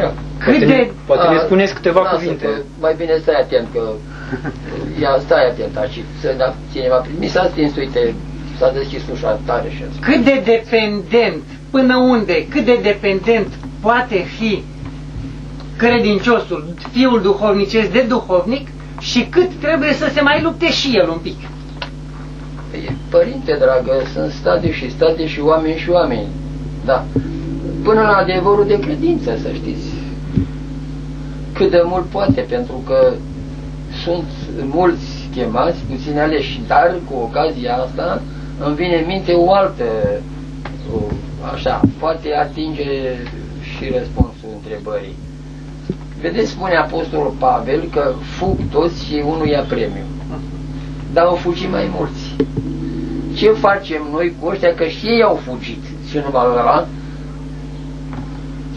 poate ne spuneți câteva cuvinte. Mai bine stai atent, că stai atent și să cineva primit, s-a stins, uite, s-a deschis ușa tare și asta. Cât de dependent, până unde, cât de dependent poate fi credinciosul, fiul duhovnicesc de duhovnic și cât trebuie să se mai lupte și el un pic? Părinte dragă, sunt state și oameni, da. Până la adevărul de credință, să știți. Cât de mult poate, pentru că sunt mulți chemați, puțini aleși, dar cu ocazia asta îmi vine în minte o altă, așa, poate atinge și răspunsul întrebării. Vedeți, spune Apostolul Pavel că fug toți și unul ia premiu. Dar au fugit mai mulți. Ce facem noi cu ăștia, că și ei au fugit și numai ăla?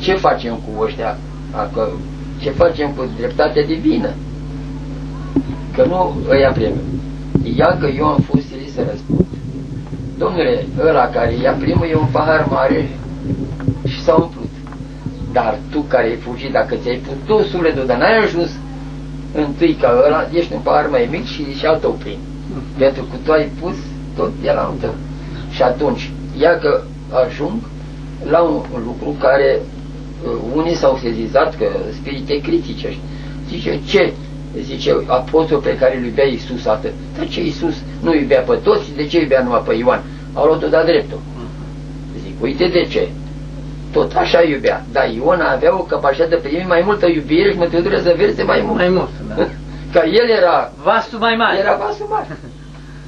Ce facem cu ăștia? Ce facem cu dreptatea divină? Că nu îi premiu. Ia că eu am fost silit să răspund. Domnule, ăla care ia primul e un pahar mare și s-a umplut. Dar tu care ai fugit, dacă ți-ai pus tot sufletul, dar n-ai ajuns întâi ca ăla, ești un pahar mai mic și al tău plin. Pentru că tu ai pus tot de la un tău. Și atunci, ia că ajung la un lucru care unii s-au sezizat, că spirite critice. Zice, ce? Zice, apostol pe care îl iubea Iisus atât. Dar ce Iisus nu iubea pe toți? De ce iubea numai pe Ioan? Au luat-o de-a dreptul. Zic, uite de ce. Tot așa iubea. Dar Iona avea o capacitate de primi mai multă iubire și mântuitorul să verse mai mult. Mai mult, da. Că el era vasul mai mare. Era vasul mare.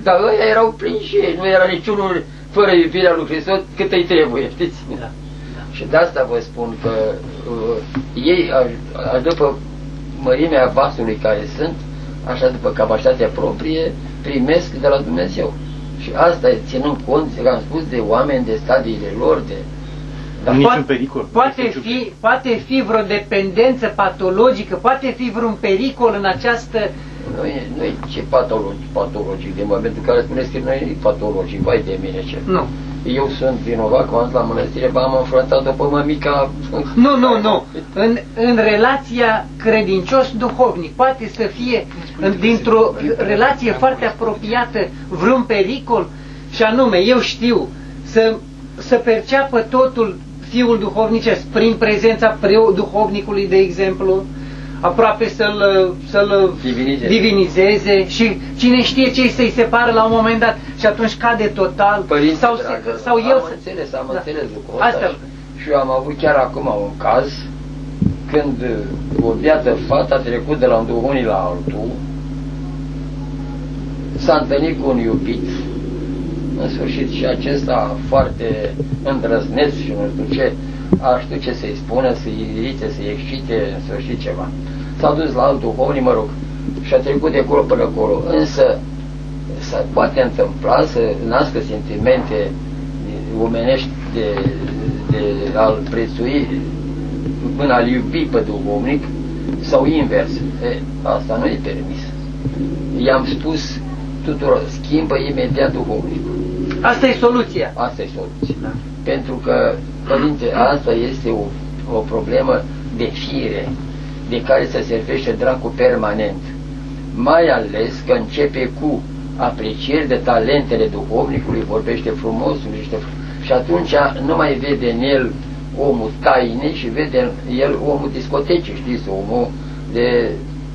Dar ăia erau prinși ei. Nu era niciunul fără iubirea lui Hristos cât îi trebuie, știți? Da. Și de asta vă spun că ei, după mărimea vasului care sunt, așa după capacitatea proprie, primesc de la Dumnezeu. Și asta e ținând cont, am spus, de oameni, de stadiile lor, de... Dar niciun pericol. Poate fi vreo dependență patologică, poate fi vreun pericol în această... Nu e ce patologic, de momentul în care spuneți că nu e patologic, vai de mine ce... Nu. Eu sunt vinovat, cum am zis la mănăstire, am înfruntat-o pe mămica... Nu. În relația credincios-duhovnic poate să fie, dintr-o relație foarte apropiată, vreun pericol, și anume, eu știu, să perceapă totul fiul duhovnicesc prin prezența duhovnicului, de exemplu, aproape să-l divinizeze și cine știe ce să-i separă la un moment dat și atunci cade total. Părinte sau el... Am înțeles lucrul ăsta. Și eu am avut chiar acum un caz când o biată fată a trecut de la un duhovnic la altul, s-a întâlnit cu un iubit, în sfârșit, și acesta foarte îndrăzneț și nu știu ce, știu ce să-i spună, să-i irite, să-i excite, în sfârșit ceva. S-a dus la alt duhovnic, mă rog, și a trecut de acolo până acolo, însă se poate întâmpla să nască sentimente omenești de a-l prețui, până a-l iubi pe duhovnic, sau invers. Asta nu e permis. I-am spus tuturor, schimbă imediat duhovnicul. Asta e soluția. Asta e soluția. Da. Pentru că, părinte, asta este o problemă de fire, de care se servește dracul permanent. Mai ales că începe cu aprecieri de talentele duhovnicului, vorbește frumos, și atunci nu mai vede în el omul taine și vede în el omul discotece, știți, omul de,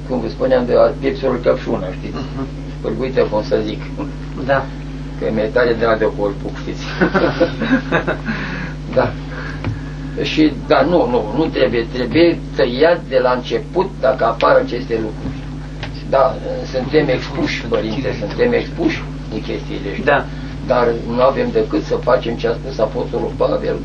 cum vă spuneam, de pipsurul căpșună, știți? Uite cum să zic. Da. Că mi-e tare de la de corpul, știți? Da. Și, dar nu trebuie tăiat de la început dacă apar aceste lucruri. Da, suntem expuși, părinte, suntem expuși cu chestiile astea. Da. Dar nu avem decât să facem ce a spus Apostolul Pavel.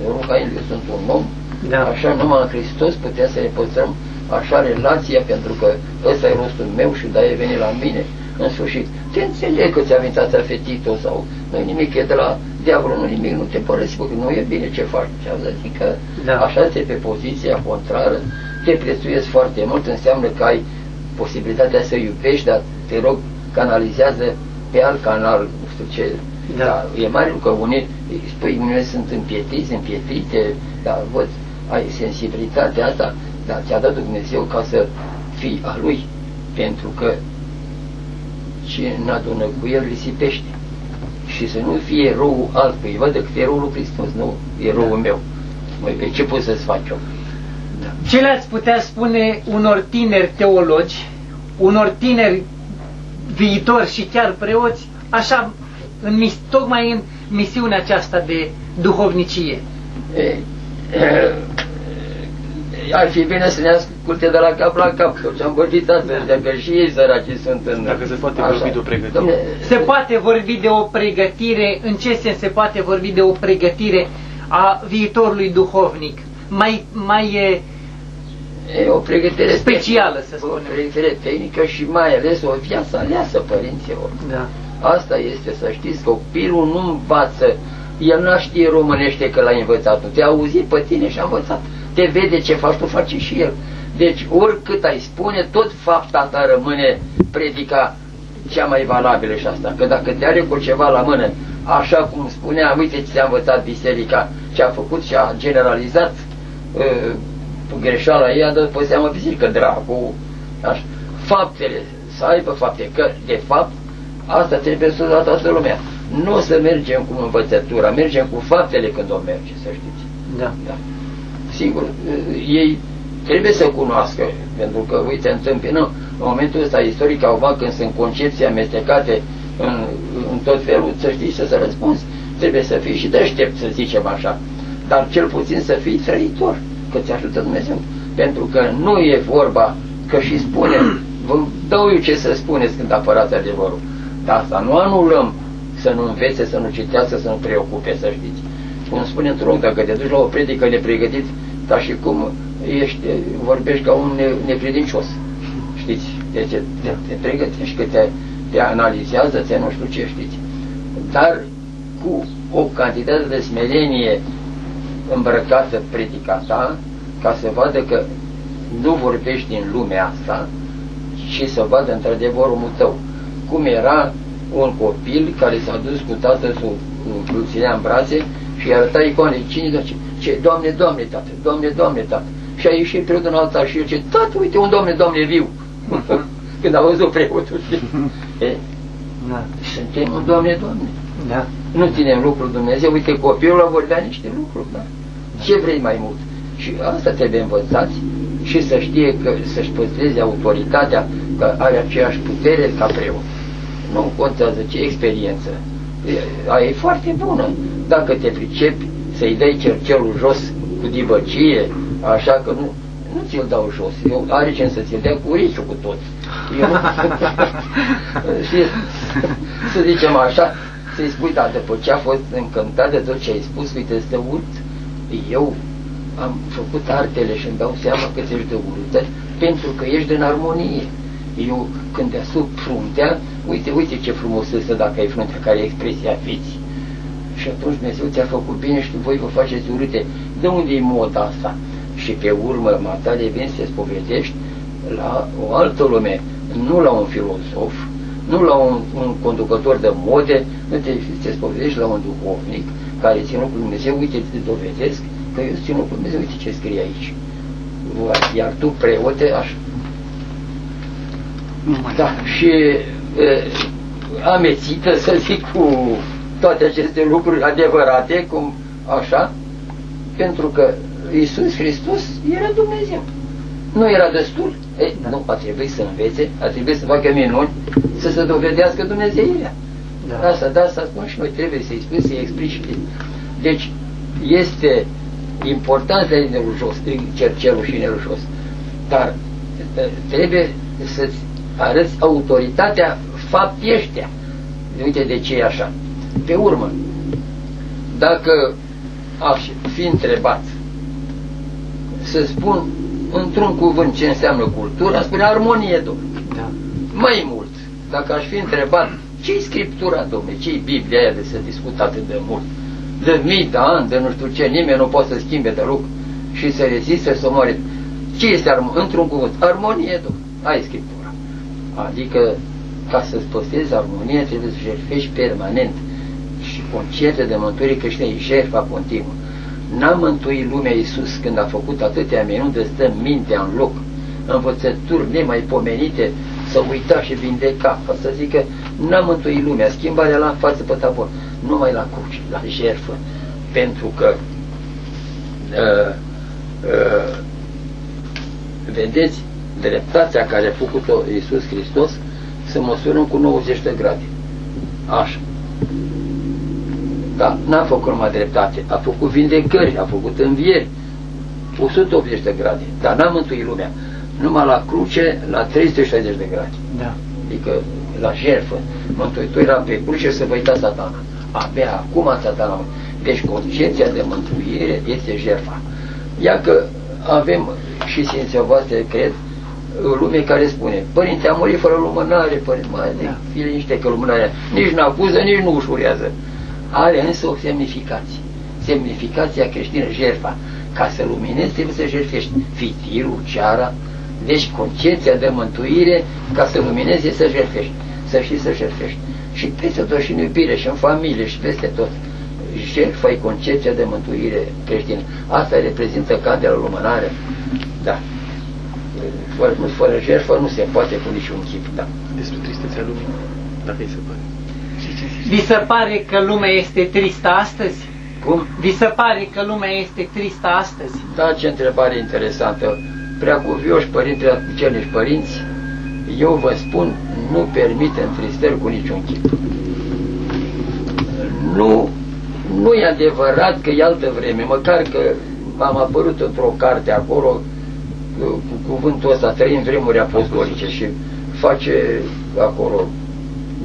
Eu sunt un om, da. Așa numai în Hristos putem să ne păstrăm așa relația, pentru că ăsta e rostul meu și de-aia e venit la mine, în sfârșit. Te înțeleg că ți-a venit ați fetit-o sau nu nimic, e de la diavolul, nu nimic, nu te părăsi, pentru că nu e bine ce faci. Adică așa este pe poziția contrară, te prețuiesc foarte mult, înseamnă că ai posibilitatea să iubești, dar te rog, canalizează pe alt canal, nu știu ce. Da, e mare lucru că unii spui, unii sunt împietrite, dar văd, ai sensibilitatea asta, dar ți-a dat Dumnezeu ca să fii a Lui, pentru că cine n-adună cu El risipește. Și să nu fie eroul altcuiva decât eroul lui Hristos, nu eroul meu. Măi, pe ce pot să-ți fac eu? Da. Ce le-ați putea spune unor tineri teologi, unor tineri viitori și chiar preoți, așa, tocmai în misiunea aceasta de duhovnicie? Ar fi bine să ne asculte de la cap la cap, ce am vorbit astăzi, dacă și ei săraci sunt în... Dacă se poate vorbi de o pregătire. Se poate vorbi de o pregătire, în ce sens se poate vorbi de o pregătire a viitorului duhovnic? Mai e o pregătire specială, să spunem. O pregătire tehnică și mai ales o viață aleasă, părinților. Da. Asta este, să știți, copilul nu învață, el nu știe românește că l-a învățat, te-a auzit pe tine și a învățat. Te vede ce faci, tu faci și el. Deci oricât ai spune, tot fapta ta rămâne predica cea mai valabilă și asta. Că dacă te are cu ceva la mână, așa cum spunea, uite ce ți-a învățat biserica, ce a făcut și a generalizat greșeala ei, a dat pe seamă biserică, dracu, așa. Faptele, să aibă fapte, că de fapt asta trebuie să dea toată lumea. Nu o să mergem cu învățătura, mergem cu faptele când o merge, să știți. Da. Da. Sigur, ei trebuie să cunoască, pentru că, uite, întâmplă, în momentul ăsta istoric, cumva, când sunt concepții amestecate în tot felul, să știi să răspunzi, trebuie să fii și deștept, să zicem așa, dar cel puțin să fii trăitor, că ți ajută Dumnezeu, pentru că nu e vorba că și spune, vă dau eu ce să spuneți când apărați adevărul, dar asta nu anulăm să nu învețe, să nu citească, să nu preocupe, să știți. Cum spune într-un loc, dacă te duci la o predică nepregătit, ca și cum vorbești ca un necredincios. Știți? Deci te pregătești, că te analizează, te nu știu ce, știți. Dar cu o cantitate de smerenie îmbrăcată predica ta, ca să vadă că nu vorbești din lumea asta, și să vadă într-adevăr omul tău. Cum era un copil care s-a dus cu tatăl să îl ținea în brațe și arăta icoane. Cine zice? Ce? Doamne, Doamne, tată, Doamne, Doamne, tată. Și a ieșit preotul în altar și el ce? Tată, uite un Doamne, Doamne viu. Când a văzut preotul. Da. Suntem un Doamne, Doamne. Da. Nu ținem lucrul Dumnezeu. Uite, copilul a vorbea niște lucruri, da? Ce vrei mai mult? Și asta trebuie învățați și să știe că să-și păstreze autoritatea, că are aceeași putere ca preot. Nu contează ce experiență. E foarte bună. Dacă te pricepi să-i dai cercelul jos cu divăcie, așa că nu ți-l dau jos. Eu are ce să ți-l dea cu uriciul cu tot. Și să zicem așa, să-i spui, da, după ce a fost încântat de tot ce ai spus, uite, îți dă urât. Eu am făcut artele și îmi dau seama că ți-ești de urâtă, pentru că ești în armonie. Eu, când deasupra fruntea, uite ce frumos este dacă ai fruntea care e expresia vieții. Și atunci Dumnezeu ți-a făcut bine și voi vă faceți urâte. De unde e moda asta? Și pe urmă, matale, vin să te spovedești la o altă lume, nu la un filozof, nu la un conducător de mode, nu te spovedești la un duhovnic care ține cu Dumnezeu, uite, te dovedesc că eu țin cu Dumnezeu, uite ce scrie aici. Iar tu, preote, așa. Da, și amețită, să zic, cu toate aceste lucruri adevărate, cum așa, pentru că Iisus Hristos era Dumnezeu. Nu era destul. Nu, a trebuit să învețe, a trebuit să facă minuni, să se dovedească Dumnezeirea. Da. Asta spun și noi, trebuie să-i spui, să-i explici. Deci, este important să ai nerul jos, cercelul și nerul jos, dar trebuie să-ți arăți autoritatea faptieștea. Uite de ce e așa. Pe urmă, dacă aș fi întrebat să spun într-un cuvânt ce înseamnă cultura, spune armonie, domnule. Da. Mai mult, dacă aș fi întrebat ce-i Scriptura, domnule, ce-i Biblia aia de se discută atât de mult, de mii de ani, de nu știu ce, nimeni nu poate să schimbe de loc și să reziste, să moare. Ce este într-un cuvânt? Armonie, domnule. Ai Scriptura. Adică, ca să-ți păstrezi armonie, trebuie să jertfești permanent. Și concepte de mântuire creștină, jertfa continuă. N-a mântuit lumea Iisus când a făcut atâtea minuni, stă mintea în loc, învățături nemaipomenite, să uita și vindeca, să zică, n-a mântuit lumea, schimbarea la față pe tabor, numai la cruce, la jertfă, pentru că vedeți, dreptatea care a făcut-o Iisus Hristos se măsură cu 90 de grade. Așa. Da, n-a făcut numai dreptate, a făcut vindecări, a făcut învieri, 180 de grade, dar n-a mântuit lumea. Numai la cruce, la 360 de grade. Da. Adică la jertfă. Mântuitul era pe cruce să vă uita Satana. Abia acum Satana. Deci concepția de mântuire este jertfa. Ia că avem și Sfinții voastre, cred, lume care spune, părinte, a murit fără lumânare, părinte, mai fi liniște că lumânarea nici nu acuză, nici nu ușurează. Are însă o semnificație. Semnificația creștină, jertfa. Ca să luminezi trebuie să jertfești fitirul, ceara. Deci concepția de mântuire, ca să luminezi, e să jertfești. Să știi să jertfești. Și peste tot și în iubire, și în familie, și peste tot. Jertfa e concepția de mântuire creștină. Asta reprezintă candela, lumânarea. Da. Fără jertfă nu se poate cu niciun chip. Da. Despre tristețea lumii, dacă îi se pare. Vi se pare că lumea este tristă astăzi? Cum? Vi se pare că lumea este tristă astăzi? Da, ce întrebare interesantă. Preacuvioși părintele, cucernici părinți, eu vă spun, nu permite întristări cu niciun chip. Nu e adevărat că e altă vreme, măcar că am apărut într-o carte acolo cu cuvântul ăsta, trăim vremuri apostolice și face acolo,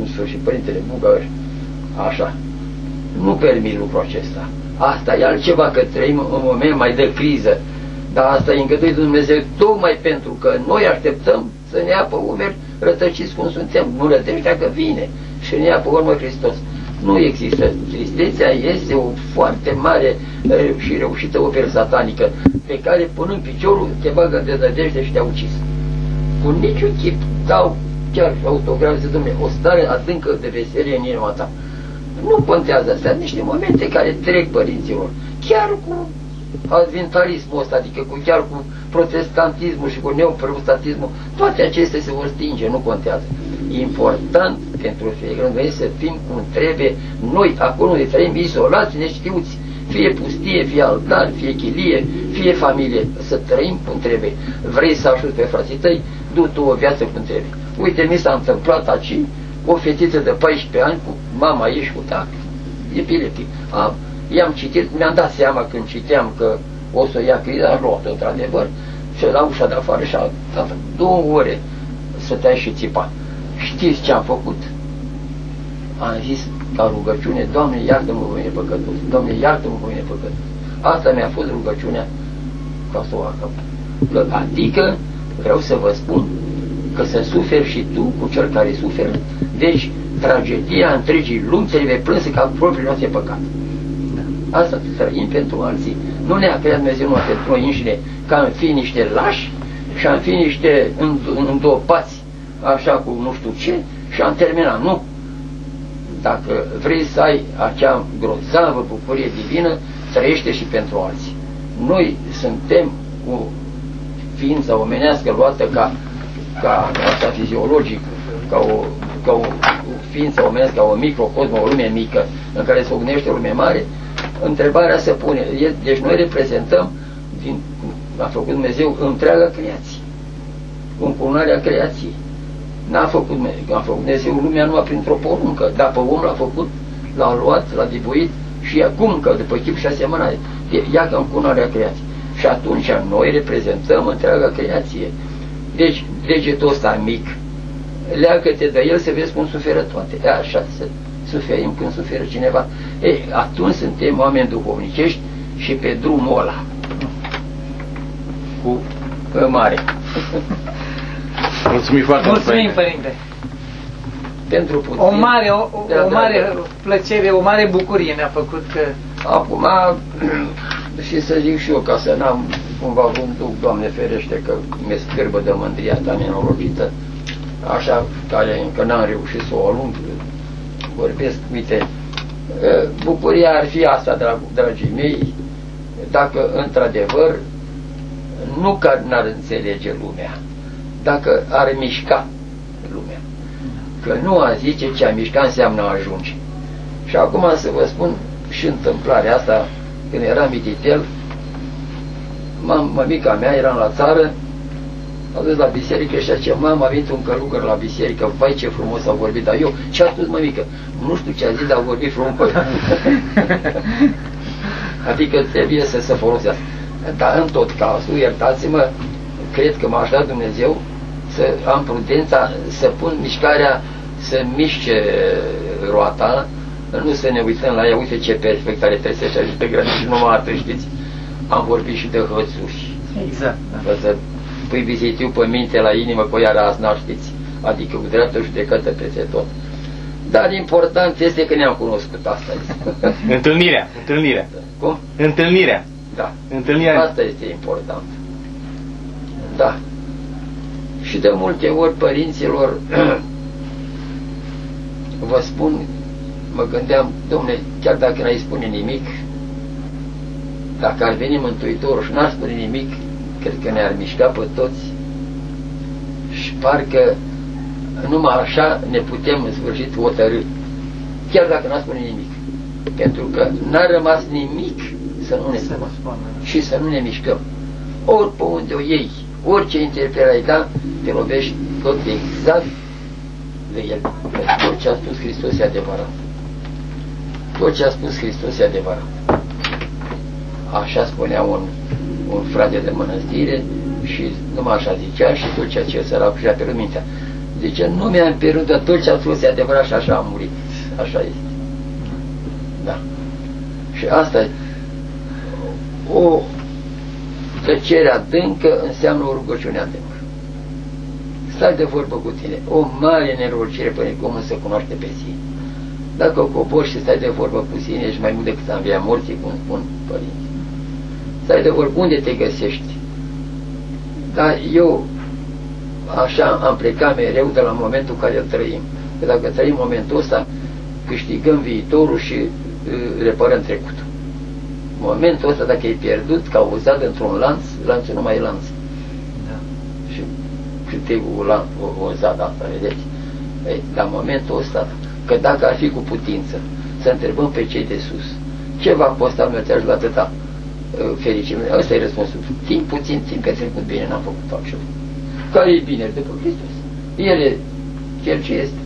în sfârșit, părintele Buga, așa. Nu permit lucrul acesta. Asta e altceva, că trăim un moment mai de criză. Dar asta e îngăduit de Dumnezeu tocmai pentru că noi așteptăm să ne ia pe umeri rătăciți cum suntem. Nu rătăcește că vine și ne ia pe urmă Hristos. Nu există. Tristețea este o foarte mare și reușită operă satanică pe care punând piciorul te bagă de dădejde și te-a ucis. Cu niciun chip dau chiar autograf, zic, Dom'le, o stare adâncă de veselie în inima ta. Nu contează astea, niște momente care trec, părinților, chiar cu adventarismul ăsta, adică chiar cu protestantismul și cu neoprotestantismul, toate acestea se vor stinge, nu contează. E important pentru fiecare noi să fim cum trebuie, noi acolo unde trăim izolați, neștiuți, fie pustie, fie altar, fie chilie, fie familie, să trăim cum trebuie. Vrei să ajuți pe frații tăi, du tu o viață cum trebuie. Uite, mi s-a întâmplat aici o fetiță de 14 ani cu mama ei și cu tată, epileptic. I-am citit, mi-am dat seama când citeam că o să ia criza, a luat-o într-adevăr, și la ușa de afară și a dat 2 ore stătea și țipa. Știți ce am făcut? Am zis ca rugăciune, Doamne, iartă-mă pe mine păcătos, Doamne, iartă-mă pe mine păcătos. Asta mi-a fost rugăciunea ca să o acăp. Adică, vreau să vă spun că să suferi și tu cu cel care suferă. Deci, tragedia întregii lumi trebuie plânsă ca propriul nostru păcat. Asta trăim pentru alții. Nu ne-a creat Dumnezeu numai pentru noi înșine, ca am fi niște lași și am fi niște îndopați, așa cu nu știu ce, și am terminat. Nu. Dacă vrei să ai acea grozavă bucurie divină, trăiește și pentru alții. Noi suntem cu ființa omenească luată ca asta fiziologic, ca o ființă omenească, ca o microcosmă, o lume mică, în care se ognește o lume mare. Întrebarea se pune, deci noi reprezentăm, a făcut Dumnezeu întreaga creație, încununarea creației. A făcut Dumnezeu lumea numai printr-o poruncă, dar pe om l-a făcut, l-a luat, l-a dibuit și acum că după chip și asemănare, ia ca încununarea creației. Și atunci noi reprezentăm întreaga creație. Deci degetul ăsta mic, leagă-te de el să vezi cum suferă toate. Așa să suferim când suferă cineva. Atunci suntem oameni duhovnicești și pe drumul ăla. Cu mare. Mulțumim foarte mult, Mulțumim, Părinte. Pentru puțin. O mare plăcere, o mare bucurie ne-a făcut că... Acum, și să zic și eu, ca să n-am cumva un duc, Doamne ferește, că mi-e scârbă de mândria ta nenorocită, așa, care încă n-am reușit să o alung, vorbesc, uite, bucuria ar fi asta, dragii mei, dacă într-adevăr nu că n-ar înțelege lumea, dacă ar mișca lumea. Că nu a zice ce a mișca înseamnă a ajunge. Și acum să vă spun și întâmplarea asta, când eram mititel, mămica mea, eram la țară, a dus la biserică și a zis, mama, a venit un călugăr la biserică, vai ce frumos a vorbit, dar eu, ce a spus mămică? Nu știu ce a zis, dar a vorbit frumos. Adică trebuie să se folosească. Dar în tot cazul, iertați-mă, cred că m-a ajutat Dumnezeu să am prudența, să pun mișcarea, să mișce roata, nu să ne uităm la ea, uite ce perfect are trebuie să ajute grădini, numai atât, știți? Am vorbit și de hățuri. Exact. Da. Să pui vizitiu pe minte la inimă, cu ea razna, știți? Adică cu dreaptă judecată peste tot. Dar important este că ne-am cunoscut asta. Întâlnirea. Cum? Întâlnirea. Da. Întâlnirea. Asta este important. Da. Și de multe ori părinților vă spun, mă gândeam, dom'le, chiar dacă n-ai spune nimic, dacă ar veni Mântuitorul și n-ar spune nimic, cred că ne-ar mișca pe toți și parcă numai așa ne putem în sfârșit hotărî, chiar dacă n-ar spune nimic. Pentru că n-a rămas nimic să nu ne spună și să nu ne mișcăm. Ori pe unde o iei, orice interpelare ai da, te lovești tot exact de el. Tot ce a spus Hristos e adevărat. Tot ce a spus Hristos e adevărat. Așa spunea un frate de mănăstire și numai așa zicea și tot ceea ce săracul și-a pierdut mintea. Zice, nu mi-am pierdut, dar tot ce a spus e adevărat și așa am murit. Așa este. Da. Și asta e. O tăcere adâncă înseamnă o rugăciune adâncă. Stai de vorbă cu tine. O mare nenorocire până cum să cunoaște pe sine. Dacă o cobori și stai de vorbă cu sine, ești mai mult decât în via morții, cum spun părinții. Stai de vorbă, unde te găsești? Dar eu așa am plecat mereu de la momentul în care îl trăim. Că dacă trăim momentul ăsta, câștigăm viitorul și reparăm trecutul. Momentul ăsta, dacă e pierdut, cauzat într-un lanț, lanțul nu mai e lanț. Da. Și câtevul o zada asta, vedeți? Ei, la momentul ăsta, că dacă ar fi cu putință, să întrebăm pe cei de sus, ce va costa Dumnezeu la atâta fericire? Ăsta e răspunsul. Timp puțin, timp că trecut bine, n-am făcut altceva. Care e bine după Hristos? El e cel ce este.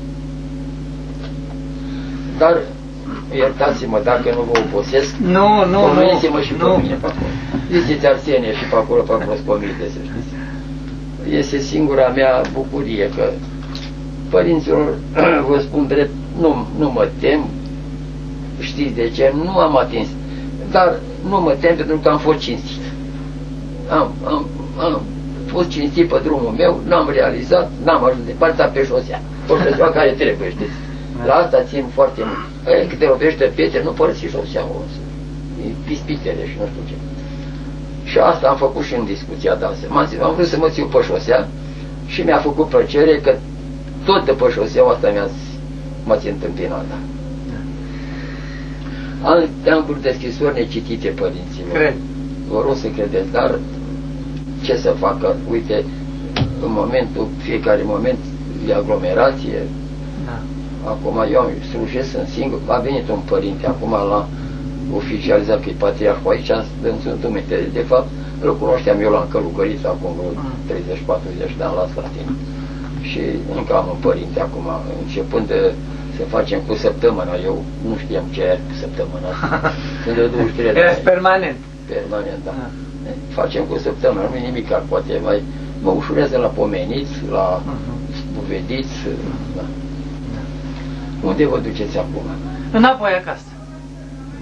Dar iertați-mă dacă nu vă obosesc. Pomeniți-mă și pe mine pe acolo. Ziceți Arsenie și pe acolo spomite, să știți. Este singura mea bucurie că părinților, vă spun drept, nu mă tem. Știți de ce? Nu am atins. Dar nu mă tem pentru că am fost cinstit. Am fost cinstit pe drumul meu, n-am realizat, n-am ajuns departe pe șosea. O șosea care trebuie, știți. La asta țin foarte mult. Când te lovești de pietre, nu părăsi șoseaua. Pispitele și nu știu ce. Și asta am făcut și în discuția de astăzi. Am vrut să mă țiu pe șosea și mi-a făcut plăcere că tot de pe șoseaua asta m-ați întâmpinat. Am teancuri de scrisori necitite, părinților. Cred. Vă rog să credeți, dar ce să facă? Uite, în momentul, fiecare moment e aglomerație. Da. Acum eu slujesc, sunt singur. A venit un părinte acum la oficializat că e patriarhul aici, sunt umite. De fapt, îl cunoșteam, eu l-am călugărit acum 30-40 de ani la Slatina. Și încă am un părinte acum, începând de să facem cu săptămâna, eu nu știam ce e cu săptămâna. Sunt de 23 de ani. Permanent. Permanent, da. Facem cu săptămâna, nu e nimic, poate mai mă ușurează la pomeniți, la spovediți, da. Unde vă duceți acum? Înapoi acasă.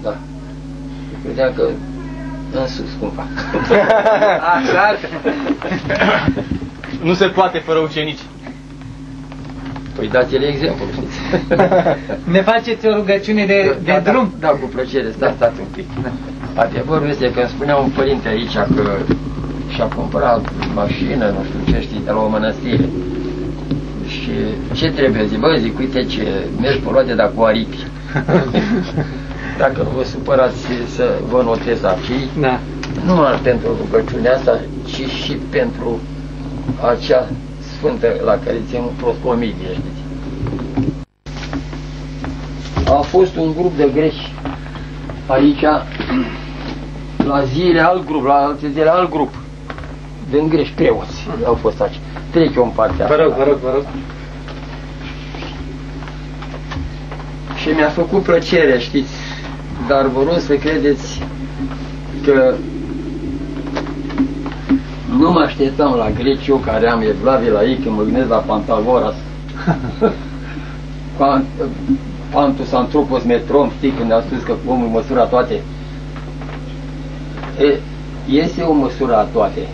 Da. Credeam că în sus, cumva. Așa. Nu se poate fără ucenici. Păi dați-le exemplu, știți. Ne faceți o rugăciune de drum? Da, cu plăcere, stați un pic. Adevărul este că îmi spunea un părinte aici că și-a cumpărat mașină, nu știu ce știi, de la o mănăstire. Și ce trebuie? Zic, bă, zic, uite ce mergi pe roate, dar cu aripi. Dacă nu vă supărați să vă notez aici, Da. nu numai pentru rugăciunea asta, ci și pentru acea sfântă la care țin proscomidie, știți. A fost un grup de greci aici, la zile alt grup, la alte zile alt grup, din greși, preoți au fost aici. Trec eu în partea asta. Vă rog. Și mi-a făcut plăcere, știți, dar vă rog să credeți că nu mă așteptam la greci, eu care am evlavie la ei, când mă gândesc la Pantagoras, Pantus Antropos Metrom, știi, când a spus că omul măsura toate. Este o măsură a toate,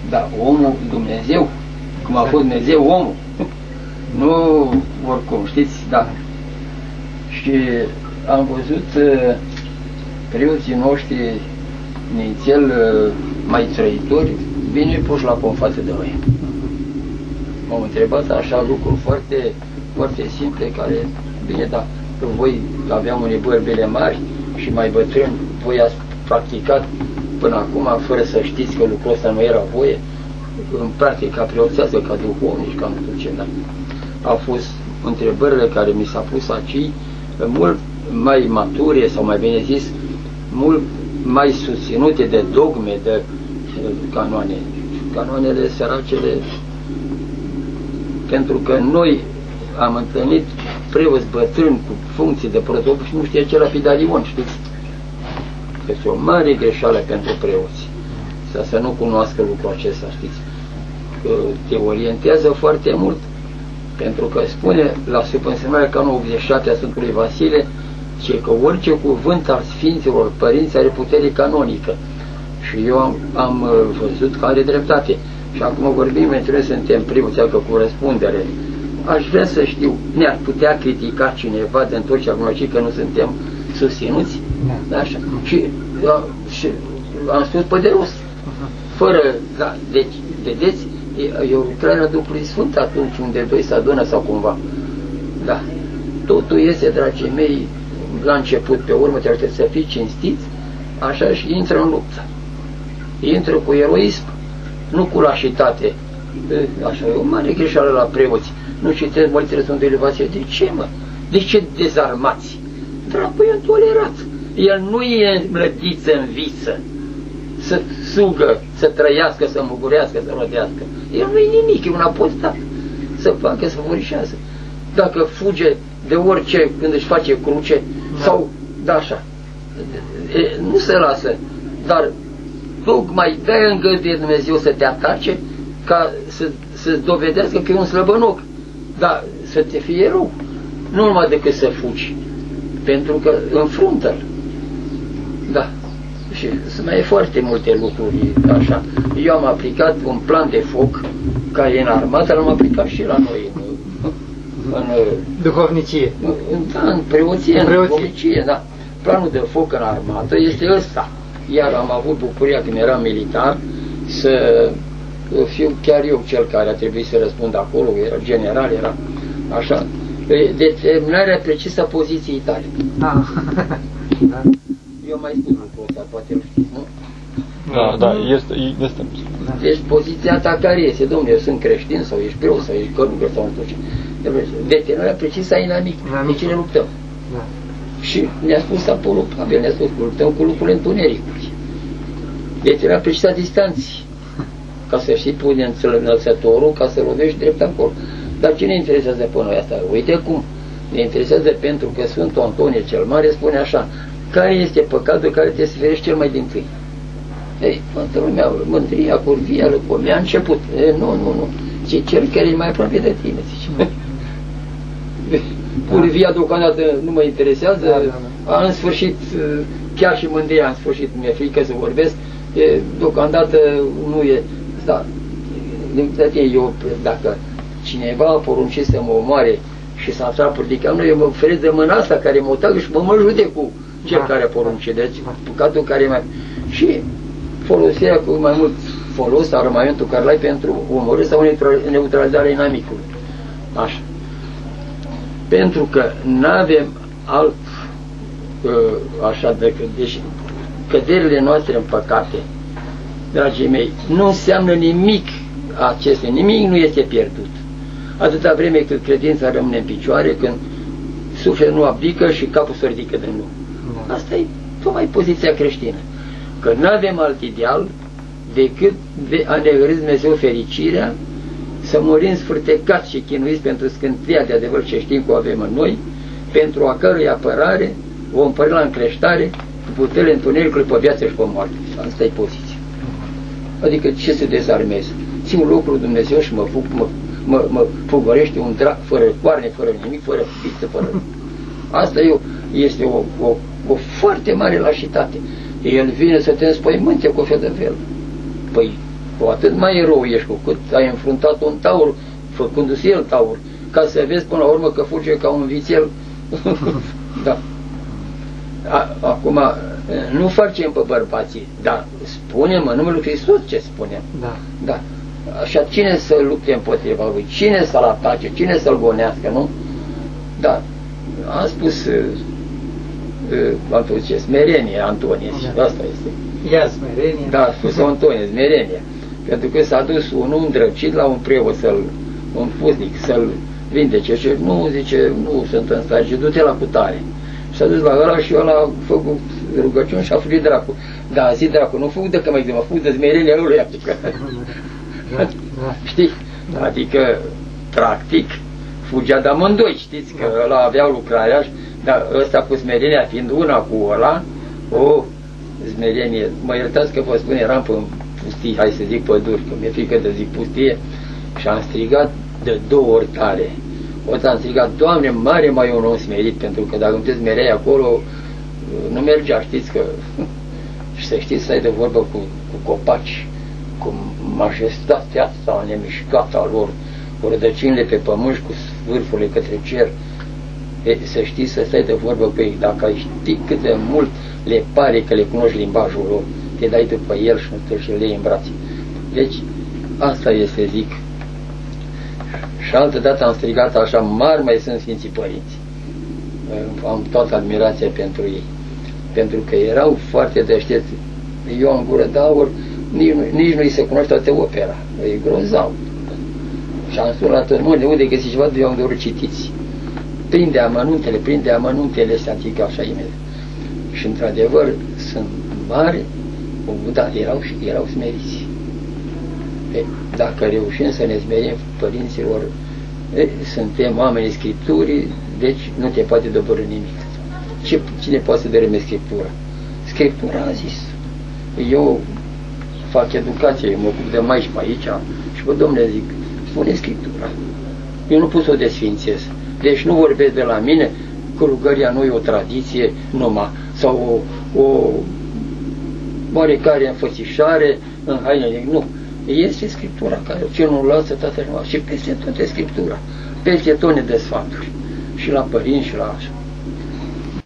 dar omul Dumnezeu, cum a fost Dumnezeu omul, nu oricum, știți, da. Și am văzut preoții noștri nițel mai trăitori, bine puși la pom față de noi. M-au întrebat așa lucruri foarte, foarte simple, care, bine, da, că voi aveam unei bărbele mari și mai bătrâni, voi ați practicat până acum, fără să știți că lucrul ăsta nu era voie, în practica preoțească, ca duhovnici, ca nu știu ce, da. Au fost întrebările care mi s-a pus aici, mult mai mature, sau mai bine zis, mult mai susținute de dogme, de canoane. Canoanele săracele, pentru că noi am întâlnit preoți bătrâni cu funcții de protop și nu știe ce lapidarion, știți? Este o mare greșeală pentru preoți. Să nu cunoască lucrul acesta, știți? Că te orientează foarte mult, pentru că spune la supănsemarea canonul 87 a Sfântului Vasile, ce că orice cuvânt al Sfinților Părinți are putere canonică. Și eu am văzut că are dreptate. Și acum vorbim, trebuie să suntem preoți, că cu răspundere. Aș vrea să știu, ne-ar putea critica cineva de întorci acum și că nu suntem susținuți? Da. Așa. Și am spus pe de rost. Fără, da, deci, vedeți, e o lucrare a Duhului Sfânt atunci unde doi se adună sau cumva. Da. Totul este, dragii mei, la început, pe urmă te aștept să fii cinstit, așa, și intră în luptă. Intră cu eroism, nu cu lașitate. Așa, e o mare greșeală la preoți. Nu citesc Mărturile Sfântului Vasile. De ce, mă? De ce dezarmați? Dracu e tolerat. El nu e mlădiță în viță să sugă, să trăiască, să mugurească, să rodească. El nu e nimic, e un apostat. Să facă, să furișează. Dacă fuge de orice când își face cruce, sau, da, așa, nu se lasă, dar tocmai de-aia îngăduie Dumnezeu să te atace, ca să-ți dovedească că e un slăbănoc, dar să te fie rău, nu numai decât să fugi, pentru că înfruntă-l. Da. Și mai e foarte multe lucruri așa. Eu am aplicat un plan de foc care e în armată, l-am aplicat și la noi în duhovnicie. Da, în preoție, în duhovnicie, da. Planul de foc în armată este ăsta. Iar am avut bucuria când eram militar să fiu chiar eu cel care a trebuit să răspund acolo, era general, era așa, determinarea precisă a poziției tale. Da. Eu mai spun lucrul ăsta, poate îl știți, nu? Da, este. Deci poziția ta care este, domnule, eu sunt creștin sau ești preot sau ești călugăr sau nu știu ce. Determinarea precisă a inamic, de cine luptăm. Da. Și ne-a spus Apollo Pavel, ne-a spus că luptăm cu lucrurile întunericului. Determinarea precisă a distanții, ca să știi, pune înălțătorul, ca să lovești drept acolo. Dar ce ne interesează pe noi asta? Uite cum. Ne interesează pentru că Sfântul Antonie cel Mare spune așa: care este păcatul care te sferești cel mai din tâi? Ei, toată lumea, mândria, curvia, lăcomia, a început. Nu. Ce cel care e mai aproape de tine, zice. Curvia deocamdată nu mă interesează, în sfârșit chiar și mândria în sfârșit, mi-e frică să vorbesc, deocamdată nu e, da, eu, dacă cineva a poruncit să mă omoare și s-a atrat nu, eu mă feresc de mâna asta care mă tagă și mă judec cu cel care a poruncit, deci păcatul care mai... Și folosirea cu mai mult folos, armamentul care l-ai pentru omorâ sau neutralizarea inamicului. Așa. Pentru că n-avem alt așa decât, deci căderile noastre în păcate, dragii mei, nu înseamnă nimic acestea, nimic nu este pierdut. Atâta vreme cât credința rămâne în picioare, când sufletul nu abdică și capul se ridică din nou. Asta e tocmai poziția creștină. Că nu avem alt ideal decât de a ne gări Dumnezeu fericirea, să murim sfârtecați și chinuiți pentru scânteia de adevăr ce știm că o avem în noi, pentru a cărui apărare vom pări la încreștare cu puterile întunericului pe viață și pe moarte. Asta e poziția. Adică ce să dezarmez? Țin locul Dumnezeu și mă fugărește un drac fără coarne, fără nimic, fără piță, fără... Asta este o foarte mare lașitate. El vine să te înspăimânte cu o fel de fel. Păi, cu atât mai erou ești, cu cât ai înfruntat un taur, făcându-se el taur, ca să vezi până la urmă că fuge ca un vițel. Da. Acum, nu facem pe bărbații, dar spunem în numele lui Hristos ce spunem. Da. Da. Așa, cine să lupte împotriva lui? Cine să-l atace? Cine să-l gonească, nu? Da. Am spus smerenie, Antonie, da. Asta este. Ia smerenie. Da, a spus Antonie, smerenie. Pentru că s-a dus unul îndrăcit la un preot, un puznic, să-l vindece și nu, zice, nu sunt în stare, și du-te la cutare. Și s-a dus la ăla și ăla a făcut rugăciuni și a fugit dracu. Da, a zis dracu, nu fug de că mai de mă fug de smerenia lui, adică. Știi? Adică, practic, fugea de amândoi, știți, că ăla avea lucrarea, dar ăsta cu smerenia, fiind una cu ăla, o smerenie, mă iertați că vă spun, eram pe pustii, hai să zic păduri, că mi-e frică de zic pustie, și am strigat de 2 ori tare. Odată am strigat, Doamne, mare mai un om smerit, pentru că dacă îmi smereai acolo, nu mergea, știți că... Și să știți, să ai de vorbă cu copaci, cu majestatea asta nemișcată a lor, cu rădăcinile pe pământ, cu vârfurile către cer. Să știți, să stai de vorbă cu ei, dacă ai ști cât de mult le pare că le cunoști limbajul lor, te dai după el și nu te și le iei în brațe. Deci, asta este, zic. Și altă dată am strigat așa, mari mai sunt Sfinții Părinți. Am toată admirația pentru ei. Pentru că erau foarte deștepți. Eu am gură de aur, nici nu-i se cunoaște toată opera. E grozav. Și am spus la tot, nu, de unde găsi ceva, eu am dorit citiți. Prinde amănuntele astea antică, așa imediat. Și într-adevăr sunt mari, dar erau smeriți. Dacă reușim să ne smerim părinților, suntem oamenii Scripturii, deci nu te poate dobărî nimic. Cine poate să dărâme Scriptura? Scriptura a zis. Eu fac educație, eu mă ocup de mai și pe aici și bă, domnule, zic, spune Scriptura. Eu nu pot să o desfințez. Deci nu vorbesc de la mine că rugăria nu e o tradiție numai, sau o oarecare înfățișare în haine. Nu. Este Scriptura care ce nu lasă Tatăl nostru și peste tot e Scriptura. Peste tot ne dă sfaturi. Și la părinți și la așa.